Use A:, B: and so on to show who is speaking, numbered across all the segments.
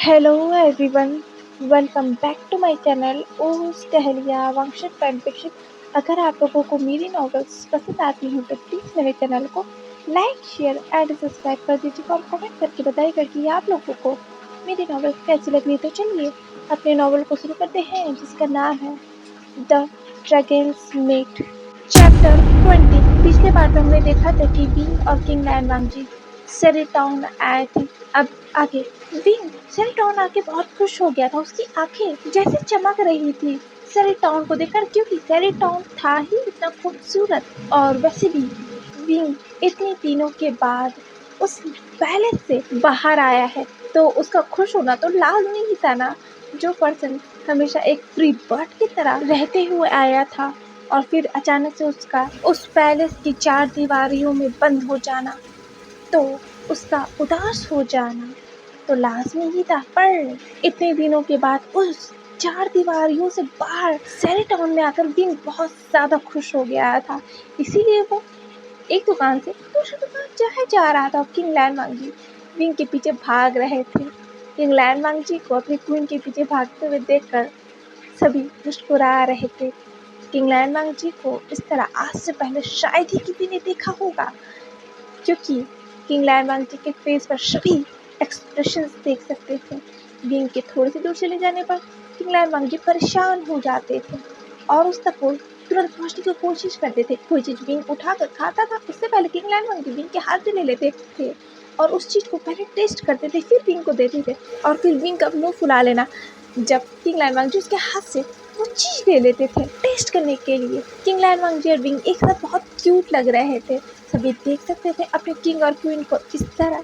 A: Hello everyone, welcome back to my channel ओस टहलिया वंशज फैन फिक्शन। अगर आप लोगों को मेरी नॉवेल्स पसंद आती हैं तो प्लीज़ मेरे चैनल को लाइक शेयर एंड सब्सक्राइब कर दीजिएगा और कमेंट करके बताइएगा कि आप लोगों को मेरी नॉवेल्स कैसी लग रही है। तो चलिए अपने नॉवेल को शुरू करते हैं जिसका नाम है द ड्रैगन्स मेट चैप्टर 20। पिछले पार्ट में हमने देखा था कि विंग और किंग लैन वांगजी सेरेटाउन आए थे। अब आगे विंग सेरेटाउन आके बहुत खुश हो गया था। उसकी आंखें जैसे चमक रही थी सेरेटाउन को देखकर, क्योंकि सेरेटाउन था ही इतना खूबसूरत। और वैसे भी विंग इतने दिनों के बाद उस पैलेस से बाहर आया है तो उसका खुश होना तो लाजमी ही था ना। जो पर्सन हमेशा एक फ्री बर्ड की तरह रहते हुए आया था और फिर अचानक से उसका उस पैलेस की चार दीवारियों में बंद हो जाना, तो उसका उदास हो जाना तो लाजमी ही था। पर इतने दिनों के बाद उस चार दीवारियों से बाहर सेरेटाउन में आकर विंग बहुत ज्यादा खुश हो गया था। इसीलिए वो एक दुकान से दूसरी दुकान चाहे जा रहा था। किंग लैन वांगजी विंग के पीछे भाग रहे थे। किंग लैन वांगजी को अपनी क्वीन के पीछे भागते हुए देखकर सभी मुस्कुरा रहे थे। किंग लैन वांगजी को इस तरह आज से पहले शायद ही किसी ने देखा होगा, क्योंकि किंग लैन वांगजी के फेस पर सभी एक्सप्रेशंस देख सकते थे। विंग के थोड़ी सी दूर चले जाने पर किंग लैन वांगजी परेशान हो जाते थे और उस तक वो तुरंत पहुंचने की कोशिश करते थे। कोई चीज विंग उठा कर खाता था उससे पहले किंग लैन वांगजी विंग के हाथ से ले लेते थे और उस चीज को पहले टेस्ट करते थे, फिर विंग को देते थे और फिर विंग का मुंह फुला लेना जब किंग लैन वांगजी उसके हाथ से वो चीज ले लेते थे टेस्ट करने के लिए। किंग लैन वांगजी और विंग एक साथ बहुत क्यूट लग रहे थे। सभी देख सकते थे अपने किंग और क्वीन को किस तरह।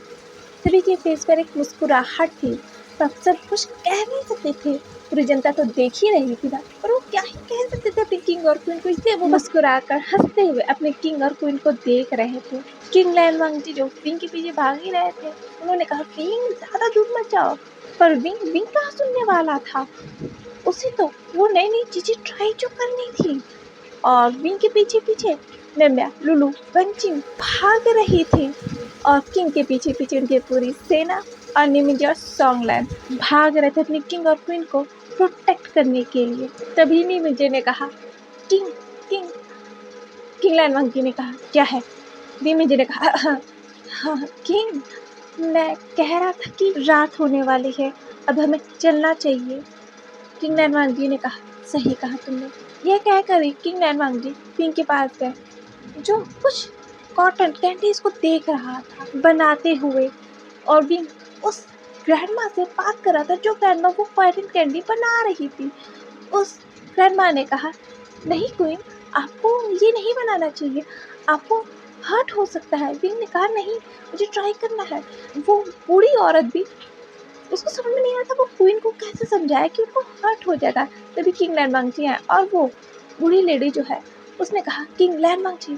A: सभी के फेस पर एक मुस्कुराहट थी पर सब कुछ कह नहीं सकते थे। पूरी जनता तो देख ही रही थी ना, पर वो क्या ही कह सकते थे अपने किंग और क्वीन को। इसलिए वो मुस्कुराकर हंसते हुए अपने किंग और क्वीन को देख रहे थे। किंग लैन वांगजी जो विंग के पीछे भाग ही रहे थे, उन्होंने कहा विंग ज्यादा दूर मत जाओ। पर विंग कहाँ सुनने वाला था। उसे तो वो नई नई चीजें ट्राई जो करनी थी और विंग के पीछे पीछे मेम्या लुलू बंचिंग भाग रही थी और किंग के पीछे पीछे उनकी पूरी सेना और निमिंजा और सॉन्गलैंड भाग रहे थे अपनी किंग और क्वीन को प्रोटेक्ट करने के लिए। तभी निमिंजा ने कहा किंग किंग किंग लैन वांगजी ने कहा क्या है। निमिंजा ने कहा हाँ किंग, मैं कह रहा था कि रात होने वाली है, अब हमें चलना चाहिए। किंग लैन वांगजी ने कहा सही कहा तुमने। यह कहकर किंग लैन वांगजी विंग के पास गए जो कुछ कॉटन कैंडीज को देख रहा था बनाते हुए और विंग उस ग्रैंडमा से बात कर रहा था जो ग्रैंडमा वो कॉटन कैंडी बना रही थी। उस ग्रैंडमा ने कहा नहीं क्वीन, आपको ये नहीं बनाना चाहिए, आपको हर्ट हो सकता है। विंग ने कहा नहीं, मुझे ट्राई करना है। वो बूढ़ी औरत भी, उसको समझ में नहीं आता वो क्वीन को कैसे समझाए कि उनको हर्ट हो जाएगा। तभी किंग लैन वांगजी आए और वो बूढ़ी लेडी जो है उसने कहा किंग लैन वांगजी,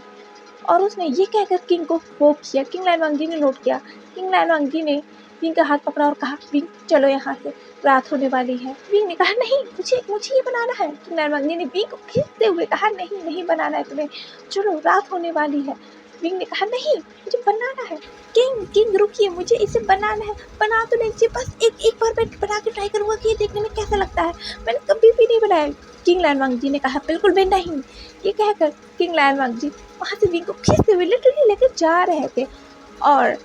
A: और उसने ये कहकर किंग को वो किया। किंग लैन वांगजी ने नोट किया। किंग लैन वांगजी ने विंग का हाथ पकड़ा और कहा विंग चलो यहाँ से, रात होने वाली है। विंग ने कहा नहीं, मुझे मुझे ये बनाना है। किंग लैन वांगजी ने विंग को खींचते हुए कहा नहीं नहीं बनाना है तुम्हें, चलो रात होने वाली है। विंग ने कहा नहीं, मुझे बनाना है। किंग किंग रुकिए, मुझे इसे बनाना है। बना तो नहीं, बस एक बार मैं बना के ट्राई करूंगा कि ये देखने में कैसा लगता है, मैंने कभी भी नहीं बनाया। किंग लैन वांगजी ने कहा बिल्कुल भी नहीं। ये कहकर किंग लैन वांगजी वहाँ से विंग को खींचते हुए लिटरली लेकर जा रहे थे और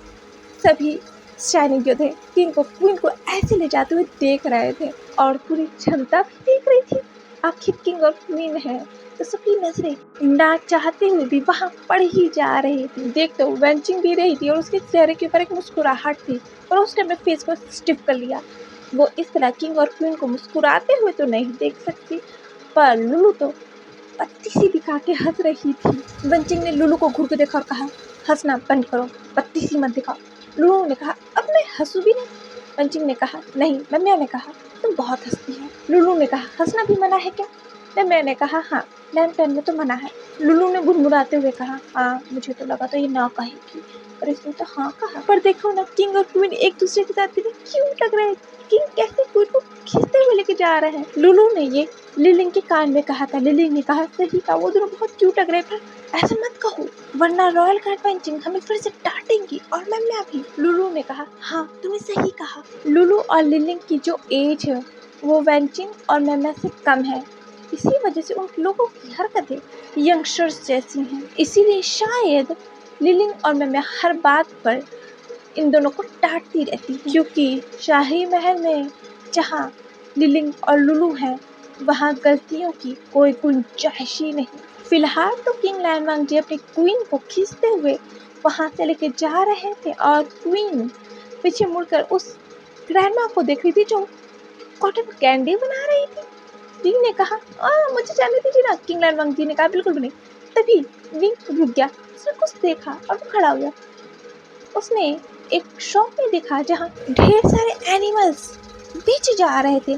A: सभी सैनिक जो थे किंग को क्वीन को ऐसे ले जाते हुए देख रहे थे और पूरी जनता भी देख रही थी। आखिर किंग और क्वीन है तो सबकी नजरें ना चाहते हुए भी वहाँ पड़ ही जा रही थी। देख तो वेंचिंग भी रही थी और उसके चेहरे के ऊपर एक मुस्कुराहट थी और उसने अपने फेस को स्टिफ कर लिया। वो इस तरह किंग और क्वीन को मुस्कुराते हुए तो नहीं देख सकती, पर लुलू तो पत्ती सी दिखा के हंस रही थी। वेंचिंग ने लुलू को घूर के देखा और कहा हंसना बंद करो, पत्ती सी मत दिखाओ। लुलू ने कहा अब मैं हंसू भी नहीं। वेंचिंग ने कहा नहीं। मेम्या ने कहा तुम बहुत हंसती है। लुलू ने कहा हंसना भी मना है क्या। मेम्या ने कहा हाँ, लैन पैन में तो मना है। लुलू ने मुड़मुड़ाते हुए कहा हाँ, मुझे तो लगा था ये ना कहेगी, पर इसने तो हाँ कहा। पर देखो ना, किंग और क्वीन एक दूसरे के साथ कितने क्यूट लग रहे हैं। किंग कैसे क्वीन को खींचते हुए लेके जा रहे हैं। लुलू ने ये लिलिंग के कान में कहा था। लिलिंग ने कहा सही कहा, वो दोनों बहुत क्यूट लग रहे हैं, पर ऐसा मत कहो वरना रॉयल गार्ड पेंचिंग हमें फिर से डांटेंगी और मैं भी। लुलू ने कहा हाँ तुमने सही कहा। लुलू और लिलिंग की जो एज है वो वेंचिंग और मैम से कम है, इसी वजह से उन लोगों की हरकतें यंगस्टर्स जैसी हैं। इसीलिए शायद लिलिंग और मैम हर बात पर इन दोनों को डांटती रहती है, क्योंकि शाही महल में जहाँ लिलिंग और लुलू हैं वहाँ गलतियों की कोई गुंजाइश ही नहीं। फिलहाल तो किंग लैनवांग जी अपनी क्वीन को खींचते हुए वहाँ से लेके जा रहे थे और क्वीन पीछे मुड़कर उस ग्रैंडमा को देख रही थी जो कॉटन कैंडी बना रही थी। विंग ने कहा मुझे जाने दीजिए ना। किंग लैनवांग जी ने कहा बिल्कुल भी नहीं। तभी विंग रुक गया, उसने कुछ देखा और वो खड़ा हो गया। उसने एक शॉप में देखा जहाँ ढेर सारे एनिमल्स बेचे जा रहे थे,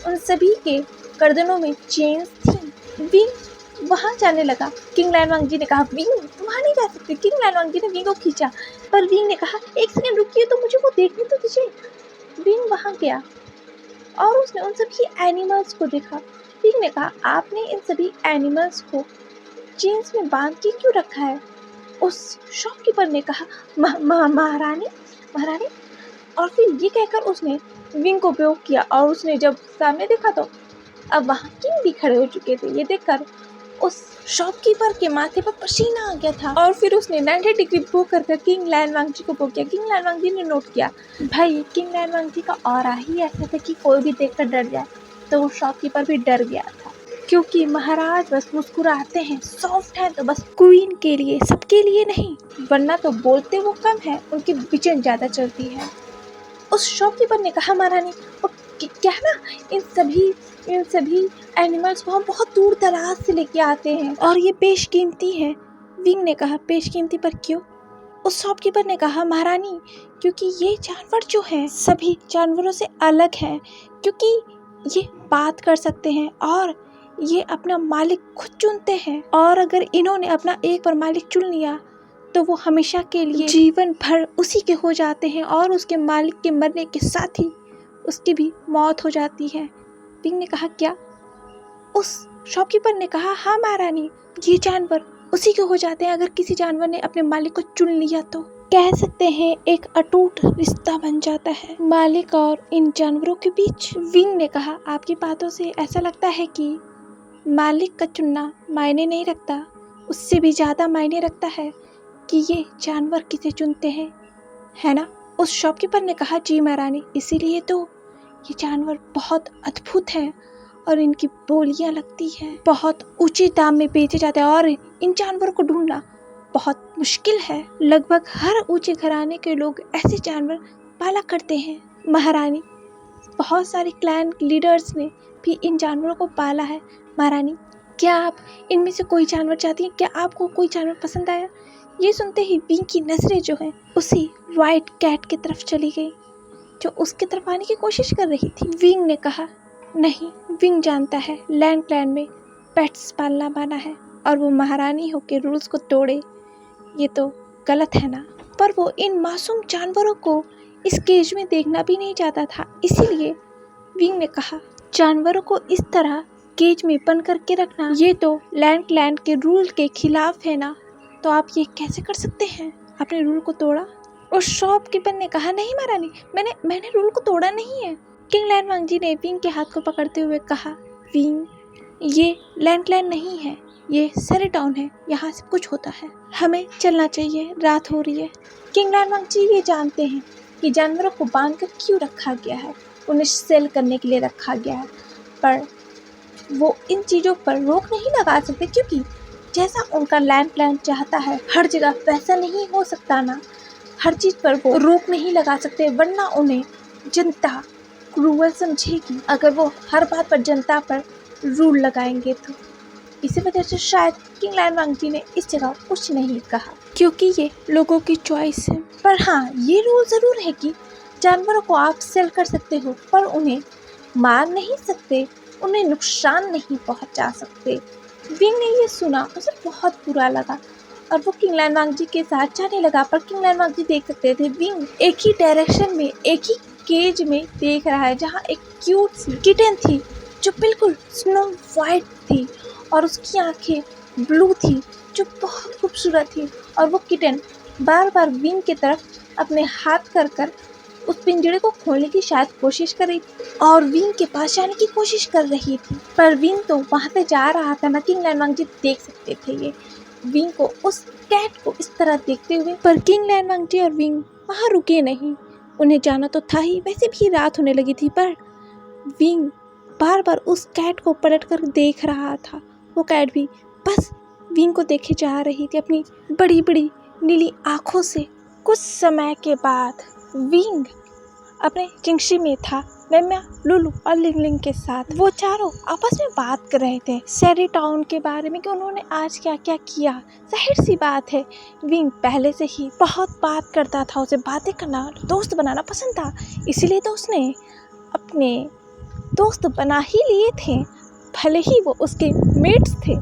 A: उन सभी के गर्दनों में चेन्स थी। विंग वहाँ जाने लगा। किंग लैनवांग जी ने कहा विंग तुम वहाँ नहीं जा सकते। किंग लैनवांग जी ने विंग को खींचा, पर विंग ने कहा एक सेकंड रुकिए तो मुझे वो देखने तो दीजिए। विंग वहाँ गया और उसने उन सभी एनिमल्स को देखा। विंग ने कहा आपने इन सभी एनिमल्स को चेन्स में बांध के क्यों रखा है? उस शॉपकीपर ने कहा महारानी महारानी। और फिर ये कहकर उसने विंग को उपयोग किया और उसने जब सामने देखा तो अब वहाँ किंग भी खड़े हो चुके थे। ये देखकर उस शॉपकीपर के माथे पर पसीना आ गया था और फिर उसने 90 डिग्री बो कर किंग लैनवांग जी को बो किया। किंग लैनवांग जी ने नोट किया भाई किंग लैनवांग जी का ऑरा ही ऐसा था कि कोई भी देखकर डर जाए, तो वो शॉपकीपर भी डर गया था, क्योंकि महाराज बस मुस्कुराते हैं, सॉफ्ट हैं तो बस क्वीन के लिए, सबके लिए नहीं, वरना तो बोलते वो कम है, उनकी विजन ज़्यादा चलती है। उस शॉपकीपर ने कहा महारानी क्या ना इन सभी एनिमल्स को हम बहुत दूर दराज से लेके आते हैं और ये बेशकीमती है। विंग ने कहा बेशकीमती पर क्यों? उस शॉपकीपर ने कहा महारानी क्योंकि ये जानवर जो हैं सभी जानवरों से अलग हैं, क्योंकि ये बात कर सकते हैं और ये अपना मालिक खुद चुनते हैं, और अगर इन्होंने अपना एक बार मालिक चुन लिया तो वो हमेशा के लिए जीवन भर उसी के हो जाते हैं और उसके मालिक के मरने के साथ ही उसकी भी मौत हो जाती है। विंग ने कहा क्या? उस शॉपकीपर ने कहा हाँ महारानी, ये जानवर उसी के हो जाते हैं अगर किसी जानवर ने अपने मालिक को चुन लिया तो। कह सकते हैं एक अटूट रिश्ता बन जाता है मालिक और इन जानवरों के बीच। विंग ने कहा आपकी बातों से ऐसा लगता है कि मालिक का चुनना मायने नहीं रखता, उससे भी ज़्यादा मायने रखता है कि ये जानवर किसे चुनते हैं, है ना? उस शॉपकीपर ने कहा जी महारानी, इसीलिए तो ये जानवर बहुत अद्भुत हैं और इनकी बोलियां लगती हैं बहुत ऊंचे दाम में बेचे जाते हैं और इन जानवरों को ढूंढना बहुत मुश्किल है। लगभग हर ऊंचे घराने के लोग ऐसे जानवर पाला करते हैं महारानी। बहुत सारे क्लैन लीडर्स ने भी इन जानवरों को पाला है महारानी। क्या आप इनमें से कोई जानवर चाहती हैं? क्या आपको कोई जानवर पसंद आया? ये सुनते ही विंग की नजरें जो है उसी वाइट कैट की तरफ चली गई जो उसकी तरफ आने की कोशिश कर रही थी। विंग ने कहा नहीं, विंग जानता है लैंड क्लैन में पेट्स पालना माना है और वो महारानी होके रूल्स को तोड़े ये तो गलत है ना। पर वो इन मासूम जानवरों को इस केज में देखना भी नहीं चाहता था, इसीलिए विंग ने कहा जानवरों को इस तरह केज में बंद करके रखना ये तो लैंड क्लैन के रूल के खिलाफ है ना, तो आप ये कैसे कर सकते हैं? आपने रूल को तोड़ा। उस शॉपकीपर ने कहा नहीं महारानी, मैंने रूल को तोड़ा नहीं है। किंग लैनवांग जी ने विंग के हाथ को पकड़ते हुए कहा विंग ये लैंड क्लैन नहीं है, ये सैरी टाउन है, यहाँ से कुछ होता है, हमें चलना चाहिए, रात हो रही है। किंग लैनवांग जी ये जानते हैं कि जानवरों को बांध कर क्यों रखा गया है, उन्हें सेल करने के लिए रखा गया है, पर वो इन चीज़ों पर रोक नहीं लगा सकते क्योंकि जैसा उनका लैंड प्लान चाहता है हर जगह वैसा नहीं हो सकता ना, हर चीज़ पर वो रोक नहीं लगा सकते, वरना उन्हें जनता क्रूअल समझेगी अगर वो हर बात पर जनता पर रूल लगाएंगे तो। इसी वजह से शायद किंग लैनवांग जी ने इस जगह कुछ नहीं कहा क्योंकि ये लोगों की चॉइस है। पर हाँ ये रूल ज़रूर है कि जानवरों को आप सेल कर सकते हो पर उन्हें मार नहीं सकते, उन्हें नुकसान नहीं पहुंचा सकते। विंग ने ये सुना, उसे बहुत बुरा लगा और वो किंग लैनवांग जी के साथ जाने लगा, पर किंग लैनवांग जी देख सकते थे विंग एक ही डायरेक्शन में एक ही केज में देख रहा है जहाँ एक क्यूट सी किटन थी जो बिल्कुल स्नो वाइट थी और उसकी आंखें ब्लू थी जो बहुत खूबसूरत थी। और वो किटन बार बार विंग की तरफ अपने हाथ कर उस पिंजरे को खोलने की शायद कोशिश कर रही थी और विंग के पास जाने की कोशिश कर रही थी, पर विंग तो वहाँ पे जा रहा था ना। किंग लैन वांगजी देख सकते थे ये विंग को, उस कैट को इस तरह देखते हुए, पर किंग लैन वांगजी और विंग वहाँ रुके नहीं। उन्हें जाना तो था ही, वैसे भी रात होने लगी थी, पर विंग बार बार उस कैट को पलट कर देख रहा था। वो कैट भी बस विंग को देखे जा रही थी अपनी बड़ी बड़ी नीली आंखों से। कुछ समय के बाद विंग अपने चिंगशी में था, मेम्या, लुलु और लिंगलिंग के साथ। वो चारों आपस में बात कर रहे थे सैरी टाउन के बारे में कि उन्होंने आज क्या क्या किया। जाहिर सी बात है विंग पहले से ही बहुत बात करता था, उसे बातें करना, दोस्त बनाना पसंद था, इसीलिए तो उसने अपने दोस्त बना ही लिए थे, भले ही वो उसके मेट्स थे।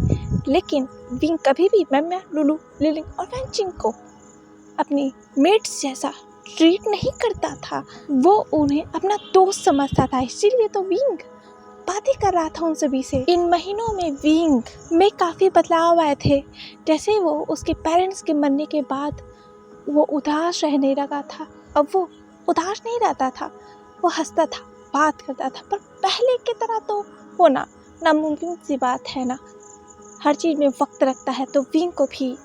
A: लेकिन विंग कभी भी मेम्या, लुलु, लिलिंग और वैनचिंग को अपने मेट्स जैसा ट्रीट नहीं करता था। वो उन्हें अपना दोस्त समझता था, इसीलिए तो विंग बातें कर रहा था उन सभी से। इन महीनों में विंग में काफ़ी बदलाव आए थे। जैसे वो उसके पेरेंट्स के मरने के बाद वो उदास रहने लगा था। अब वो उदास नहीं रहता था, वो हंसता था, बात करता था, पर पहले की तरह तो होना नामुमकिन सी बात है ना। हर चीज़ में वक्त लगता है, तो विंग को भी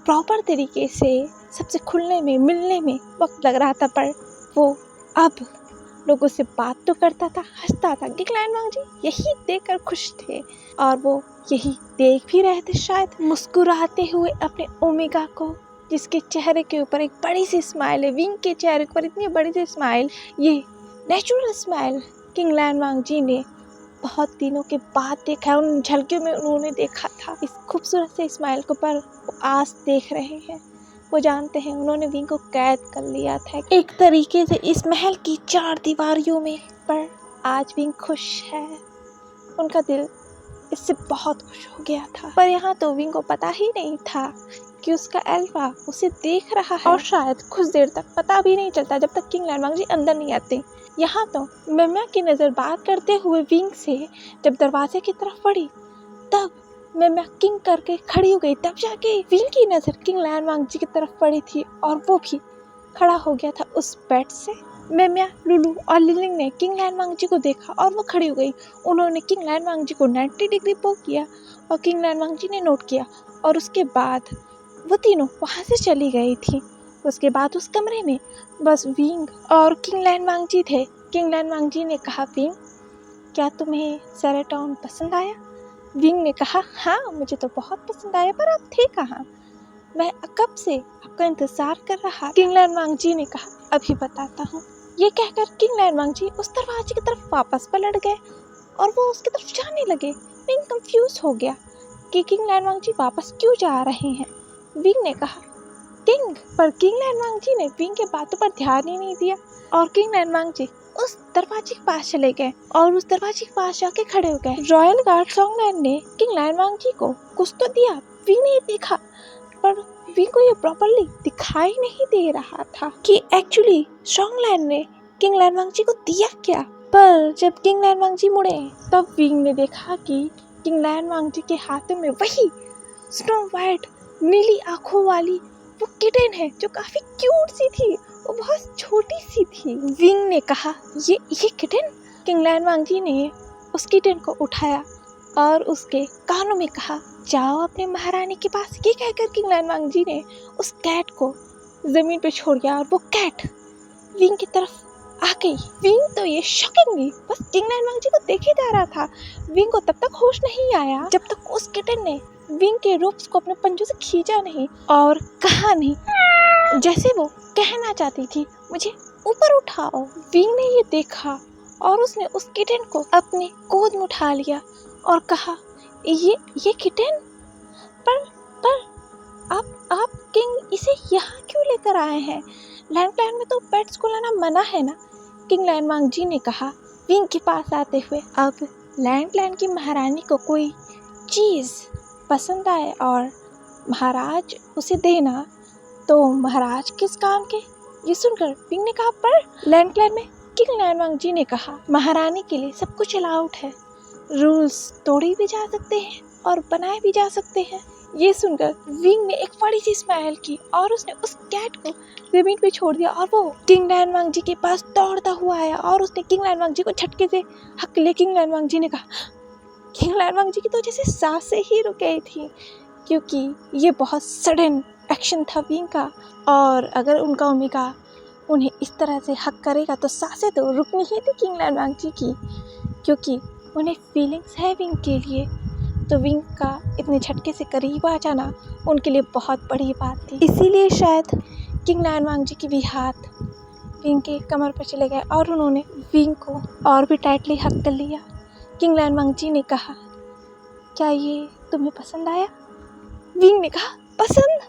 A: प्रॉपर तरीके से सबसे खुलने में, मिलने में वक्त लग रहा था, पर वो अब लोगों से बात तो करता था, हंसता था। किंग लैन वांगजी यही देखकर खुश थे और वो यही देख भी रहे थे शायद, मुस्कुराते हुए अपने ओमेगा को, जिसके चेहरे के ऊपर एक बड़ी सी स्माइल है। विंग के चेहरे पर इतनी बड़ी सी स्माइल, ये नेचुरल स्माइल किंग लैन वांगजी ने बहुत दिनों के बाद देखा है। उन झलकियों में उन्होंने देखा था इस खूबसूरत से स्माइल को, पर वो आज देख रहे हैं। वो जानते हैं उन्होंने विंग को कैद कर लिया था एक तरीके से इस महल की 4 दीवारियों में, पर आज विंग खुश है। उनका दिल इससे बहुत खुश हो गया था। पर यहाँ तो विंग को पता ही नहीं था कि उसका एल्फा उसे देख रहा है, और शायद कुछ देर तक पता भी नहीं चलता जब तक किंग लैन वांगजी अंदर नहीं आते। यहाँ तो मेम्या की नज़र बात करते हुए विंग से जब दरवाजे की तरफ बढ़ी, तब मेम्या किंग करके खड़ी हो गई। तब जाके विंग की नज़र किंग लैन वांगजी की तरफ पड़ी थी और वो भी खड़ा हो गया था उस बेड से। मेम्या, लुलु और लिलिंग ने किंग लैन वांगजी को देखा और वो खड़ी हो गई। उन्होंने किंग लैन वांगजी को 90 डिग्री पो किया और किंग लैन वांगजी ने नोट किया, और उसके बाद वो तीनों वहाँ से चली गई थी। उसके बाद उस कमरे में बस विंग और किंग लैन वांगजी थे। किंग लैन वांगजी ने कहा, विंग, क्या तुम्हें सैरी टाउन पसंद आया? विंग ने कहा, हाँ, मुझे तो बहुत पसंद आया, पर आप थे कहाँ? मैं कब से आपका इंतजार कर रहा। किंग लैन वांगजी ने कहा, अभी बताता हूँ। ये कहकर किंग लैन वांगजी उस दरवाजे की तरफ वापस पलट गए और वो उसकी तरफ जाने लगे। विंग कंफ्यूज हो गया कि किंग लैन वांगजी वापस क्यों जा रहे हैं। विंग ने कहा, किंग, पर किंग लैन वांगजी ने विंग के बातों पर ध्यान ही नहीं दिया और किंग लैन वांगजी उस दरवाजे के पास चले गए और उस दरवाजे के पास जाके खड़े हो गए। रॉयल गार्ड सोंगलैन ने किंग लैन वांगजी को कुछ तो दिया, विंग ने देखा, पर विंग को ये प्रॉपर्ली दिखाई नहीं दे रहा था कि एक्चुअली सोंगलैन ने किंग लैन वांगजी को दिया क्या। पर जब किंग लैन वांगजी मुड़े, तब विंग ने देखा कि किंग लैन वांगजी के हाथों में वही स्नो वाइट नीली आंखों वाली वो किटन है जो काफी क्यूट सी थी, वो बहुत छोटी सी थी। विंग ने कहा, ये किटन? किंग लैन वांगजी ने उस किटन को उठाया और उसके कानों में कहा, जाओ अपने महारानी के पास। ये कहकर किंग लैन वांगजी ने उस कैट को जमीन पे छोड़ दिया और वो कैट विंग की तरफ आ गई। विंग तो ये शॉकिंगली बस किंग लैन वांगजी को देखे जा रहा था। विंग को तब तक होश नहीं आया जब तक उस किटन ने विंग के रूप्स को अपने पंजों से खींचा नहीं और कहा नहीं, जैसे वो कहना चाहती थी, मुझे ऊपर उठाओ। विंग ने ये देखा और उसने उस किटन को अपने गोद में उठा लिया और कहा, ये किटन? पर आप किंग इसे यहाँ क्यों लेकर आए हैं? लैंड में तो पेट्स को लाना मना है ना? किंग लैन वांगजी ने कहा विंग के पास आते हुए। अब लैंड की महारानी को कोई चीज़ पसंद आए और महाराज उसे देना, तो महाराज किस काम के? ये सुनकर विंग ने कहा, पर लैंड में किंग लैनवांग जी ने कहा, महारानी के लिए सब कुछ अलाउड है, रूल्स तोड़े भी जा सकते हैं और बनाए भी जा सकते हैं। ये सुनकर विंग ने एक बड़ी सी स्माइल की और उसने उस कैट को जमीन पे छोड़ दिया और वो किंग लैनवांग जी के पास दौड़ता हुआ आया और उसने किंग लैनवांग जी को झटके से हक ले। किंग लैनवांग जी ने कहा, किंग लैनवांग जी की तो जैसे सांसें ही रुक गई थी, क्योंकि ये बहुत सडन एक्शन था विंग का, और अगर उनका ओमेगा उन्हें इस तरह से हक करेगा तो सांसें तो रुकनी ही थी किंग लैनवांग जी की, क्योंकि उन्हें फीलिंग्स है विंग के लिए। तो विंग का इतने झटके से करीब आ जाना उनके लिए बहुत बड़ी बात थी। इसीलिए शायद किंग लैनवांग जी की भी हाथ विंग के कमर पर चले गए और उन्होंने विंग को और भी टाइटली हक कर लिया। किंग लैनवांग जी ने कहा, क्या ये तुम्हें पसंद आया? विंग ने कहा, पसंद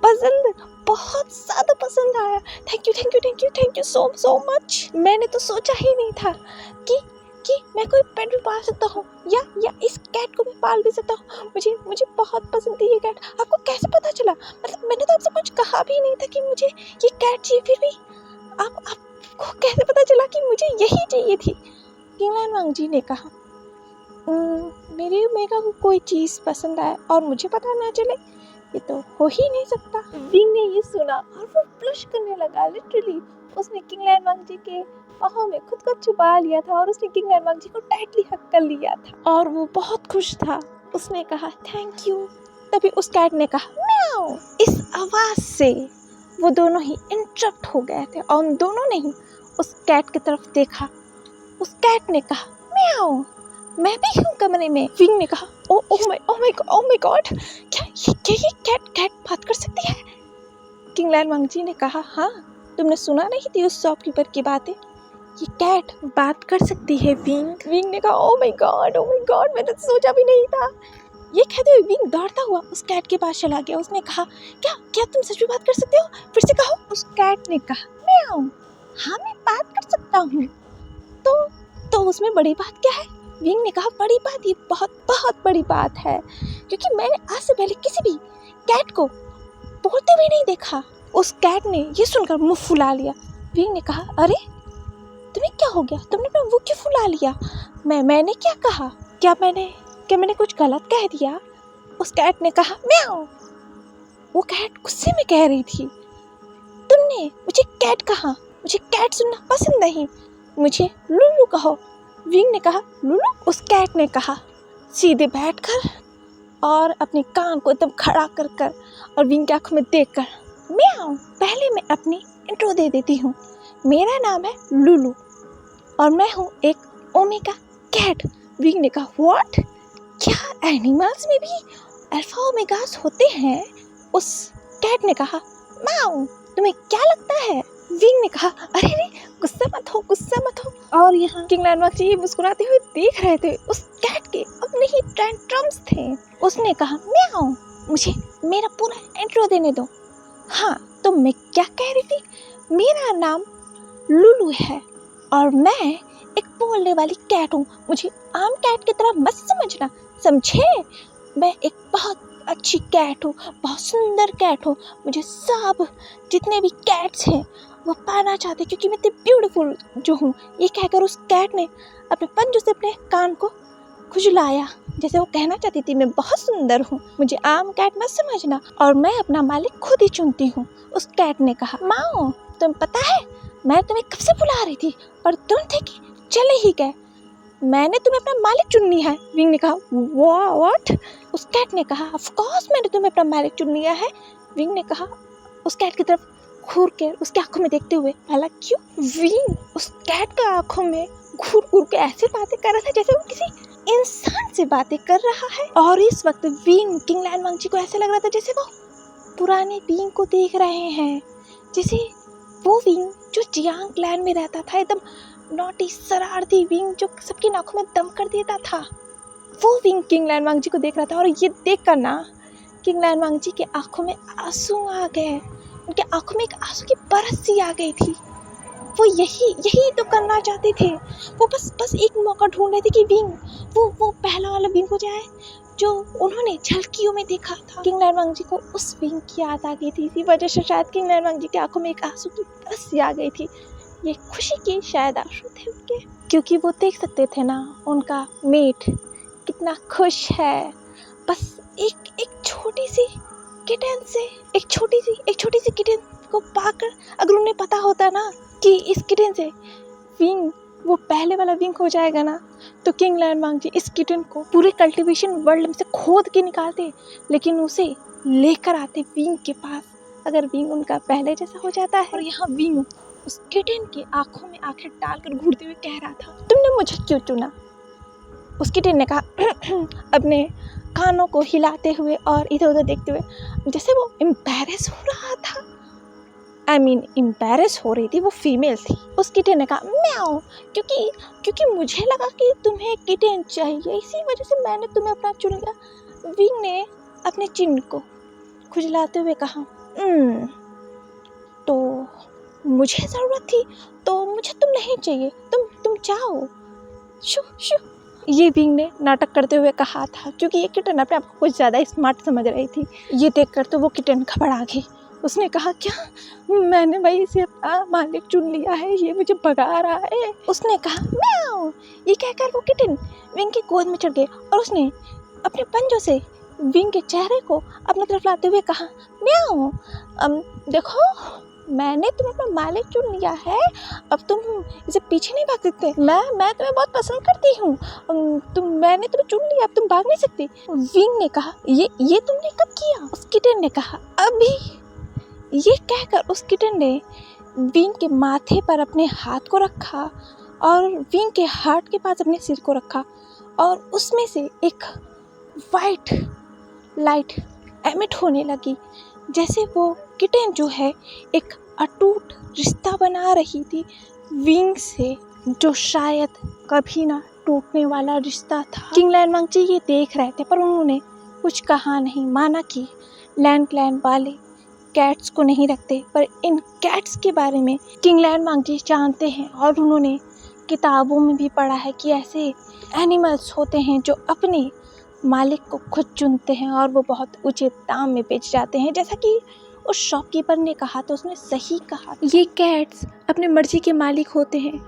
A: पसंद बहुत ज़्यादा पसंद आया। Thank you thank you thank you thank you so so much. मैंने तो सोचा ही नहीं था कि मैं कोई पेट भी पाल सकता हूँ या इस कैट को भी पाल भी सकता हूँ। मुझे बहुत पसंद थी ये कैट। आपको कैसे पता चला? मतलब मैंने तो आपसे कुछ कहा भी नहीं था कि मुझे ये कैट चाहिए, फिर भी आपको कैसे पता चला कि मुझे यही चाहिए थी? किंग लैनवांग जी ने कहा, मेरे ओमेगा को कोई चीज़ पसंद आए और मुझे पता ना चले, ये तो हो ही नहीं सकता। विंग ने ये सुना और वो ब्लश करने लगा। लिटरली उसने किंग लैनवांग जी के बाहों में खुद को छुपा लिया था और उसने किंग लैनवांग जी को टाइटली हक कर लिया था और वो बहुत खुश था। उसने कहा, थैंक यू। तभी उस कैट ने कहा, म्याऊ। इस आवाज़ से वो दोनों ही इंटरप्ट हो गए थे और उन दोनों ने ही उस कैट की तरफ देखा। उस कैट ने कहा, म्याऊ, मैं भी हूँ कमरे में। विंग ने कहा, ओह माय गॉड, क्या ये कैट बात कर सकती है? किंग लैनवांग जी ने कहा, हाँ, तुमने सुना नहीं थी उस शॉपकीपर की बातें? ये कैट बात कर सकती है विंग। विंग ने कहा, ओह माय गॉड, मैंने तो सोचा भी नहीं था। ये कहते हुए विंग दौड़ता हुआ उस कैट के पास चला गया। उसने कहा, क्या तुम सच में बात कर सकते हो? फिर से कहो। उस कैट ने कहा, म्याऊ, हाँ मैं बात कर सकता हूँ। तो उसमें बड़ी बात क्या है? विंग ने कहा, बड़ी बात, ये बहुत बड़ी बात है, क्योंकि मैंने आज से पहले किसी भी कैट को बोलते हुए नहीं देखा। उस कैट ने ये सुनकर मुंह फुला लिया। विंग ने कहा, अरे तुम्हें क्या हो गया? तुमने अपना मुंह क्यों फुला लिया? मैंने क्या कहा? क्या मैंने कुछ गलत कह दिया? उस कैट ने कहा, म्याऊ। वो कैट गुस्से में कह रही थी, तुमने मुझे कैट कहा, मुझे कैट सुनना पसंद नहीं, मुझे लुलु कहो। विंग ने कहा, लुलु? उस कैट ने कहा, सीधे बैठकर और अपने कान को एकदम खड़ा कर और विंग की आंखों में देखकर, म्याऊ। पहले मैं अपनी इंट्रो दे देती हूँ। मेरा नाम है लुलु और मैं हूँ एक ओमेगा कैट। विंग ने कहा, व्हाट? क्या एनिमल्स में भी अल्फा ओमेगास होते हैं? उस कैट ने कहा, म्याऊ, तुम्हें क्या लगता है? विंग ने कहा, अरे गुस्सा मत हो। और यहाँ किंग लैनवांग जी मुस्कुराते हुए देख रहे थे। उस कैट के अपने ही टेंट्रम्स थे। उसने कहा, म्याऊ, मुझे मेरा पूरा इंट्रो देने दो। हाँ, तो मैं क्या कह रही थी? मेरा नाम लुलु है और मैं एक बोलने वाली कैट हूँ। मुझे आम कैट की तरह मत समझना, समझे? मैं एक बहुत अच्छी कैट हूँ, बहुत सुंदर कैट हूँ। मुझे सब जितने भी कैट्स हैं वो पाना चाहते, क्योंकि मैं इतनी ब्यूटीफुल जो हूँ। ये कहकर उस कैट ने अपने पंजों से अपने कान को खुजलाया, जैसे वो कहना चाहती थी, मैं बहुत सुंदर हूँ, मुझे आम कैट मत समझना और मैं अपना मालिक खुद ही चुनती हूँ। उस कैट ने कहा, माओ, तुम पता है मैं तुम्हें कब से बुला रही थी और तुम थे कि चले ही गए। मैंने तुम्हें अपना मालिक चुन लिया है। विंग ने कहा, व्हाट? उस कैट ने कहा, ऑफ कोर्स मैंने तुम्हें अपना मालिक चुन लिया है। विंग ने कहा, उस कैट की तरफ घूर के उसकी आंखों में देखते हुए, भला क्यों? विंग उस कैट का आंखों में घूर के ऐसे बातें कर रहा था जैसे वो किसी इंसान से बातें कर रहा है। और इस वक्त विंग किंग लैनवांग जी को ऐसे लग रहा था जैसे वो पुराने विंग को देख रहे हैं, जैसे वो विंग जो जियांग क्लैन में रहता था, एकदम नॉटी शरारती विंग जो सबकी नाकों में दम कर देता था। वो विंग किंग लैनवांग जी को देख रहा था और ये देख कर ना किंग लैनवांग जी के आंखों में आंसू आ गए। उनके आंखों में एक आंसू की बरस सी आ गई थी। वो यही तो करना चाहते थे। वो बस एक मौका ढूंढ रहे थे कि विंग वो पहला वाला विंग हो जाए जो उन्होंने झलकियों में देखा था। किंग लैनवांग जी को उस विंग की याद आ गई थी। इसी वजह से शायद किंग लैनवांग जी की आंखों में एक आंसू की बरस सी आ गई थी। ये खुशी के शायद आंसू थे उनके, क्योंकि वो देख सकते थे ना उनका मेट कितना खुश है। बस एक छोटी सी किटन से, एक छोटी सी किटन को पाकर अगर उन्हें पता होता ना कि इस किटन से विंग, वो पहले वाला विंग हो जाएगा ना, तो किंग लैंड जी इस किटन को पूरे कल्टीवेशन वर्ल्ड में से खोद के निकालते, लेकिन उसे लेकर आते विंग के पास। अगर विंग उनका पहले जैसा हो जाता है। और यहाँ विंग उस किटन की आंखों में आंखें डालकर घूरते हुए कह रहा था, तुमने मुझे क्यों चुना? उस किटन ने कहा अपने कानों को हिलाते हुए और इधर उधर देखते हुए, जैसे वो एम्बैरेस हो रहा था। एम्बैरेस हो रही थी, वो फीमेल थी। उस किटन ने कहा म्याओ, क्योंकि मुझे लगा कि तुम्हें किटन चाहिए, इसी वजह से मैंने तुम्हें अपना चुन लिया। विंग ने अपने चिन्ह को खुजलाते हुए कहा तो मुझे ज़रूरत थी, तो मुझे तुम नहीं चाहिए, तुम जाओ। शू शू, ये विंग ने नाटक करते हुए कहा था, क्योंकि ये किटन अपने आप को कुछ ज़्यादा स्मार्ट समझ रही थी। ये देखकर तो वो किटन घबरा गई। उसने कहा क्या, मैंने भाई इसे अपना मालिक चुन लिया है, ये मुझे भगा रहा है। उसने कहा म्याओ। ये कहकर वो किटन विंग की गोद में चढ़ गई और उसने अपने पंजों से विंग के चेहरे को अपनी तरफ लाते हुए कहा म्याओ, देखो मैंने तुम्हें अपना मालिक चुन लिया है, अब तुम इसे पीछे नहीं भाग सकते। मैं तुम्हें बहुत पसंद करती हूँ, मैंने तुम्हें चुन लिया, अब तुम भाग नहीं सकती। विंग ने कहा ये तुमने कब किया? उस किटन ने कहा अभी। ये कहकर उस किटन ने विंग के माथे पर अपने हाथ को रखा और विंग के हार्ट के पास अपने सिर को रखा, और उसमें से एक वाइट लाइट एमिट होने लगी, जैसे वो किटन जो है एक अटूट रिश्ता बना रही थी विंग से, जो शायद कभी ना टूटने वाला रिश्ता था। किंग लैंड जी ये देख रहे थे, पर उन्होंने कुछ कहा नहीं। माना कि लैंड क्लैन वाले कैट्स को नहीं रखते, पर इन कैट्स के बारे में किंग लैंड जी जानते हैं, और उन्होंने किताबों में भी पढ़ा है कि ऐसे एनिमल्स होते हैं जो अपने मालिक को खुद चुनते हैं और वो बहुत ऊंचे दाम में बेच जाते हैं। जैसा कि उस शॉपकीपर ने कहा, तो उसने सही कहा। ये कैट्स अपने मर्जी के मालिक होते हैं,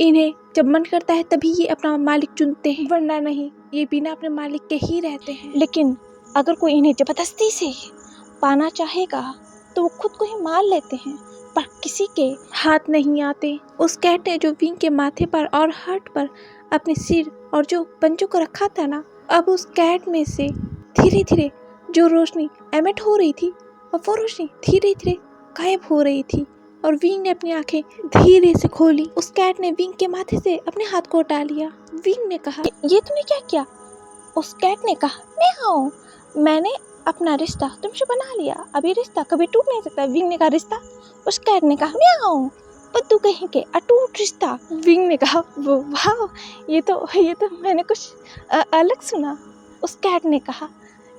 A: इन्हें जब मन करता है तभी ये अपना मालिक चुनते हैं, वरना नहीं, ये बिना अपने मालिक के ही रहते हैं। लेकिन अगर कोई इन्हें ज़बरदस्ती से पाना चाहेगा तो वो खुद को ही मार लेते हैं, पर किसी के हाथ नहीं आते। उस कैट ने जो विंग के माथे पर और हार्ट पर अपने सिर और जो पंजों को रखा था ना, अब उस कैट में से धीरे धीरे जो रोशनी एमिट हो रही थी, और वो रोशनी धीरे धीरे गायब हो रही थी, और विंग ने अपनी आंखें धीरे से खोली। उस कैट ने विंग के माथे से अपने हाथ को हटा लिया। विंग ने कहा ये तूने क्या किया? उस कैट ने कहा म्याओ, मैंने अपना रिश्ता तुमसे बना लिया, अभी रिश्ता कभी टूट नहीं सकता। विंग ने कहा रिश्ता? उस कैट ने कहा म्याओ, बुद्धू कहीं के, अटूट रिश्ता। विंग ने कहा वाह, ये तो मैंने कुछ अलग सुना। उस कैट ने कहा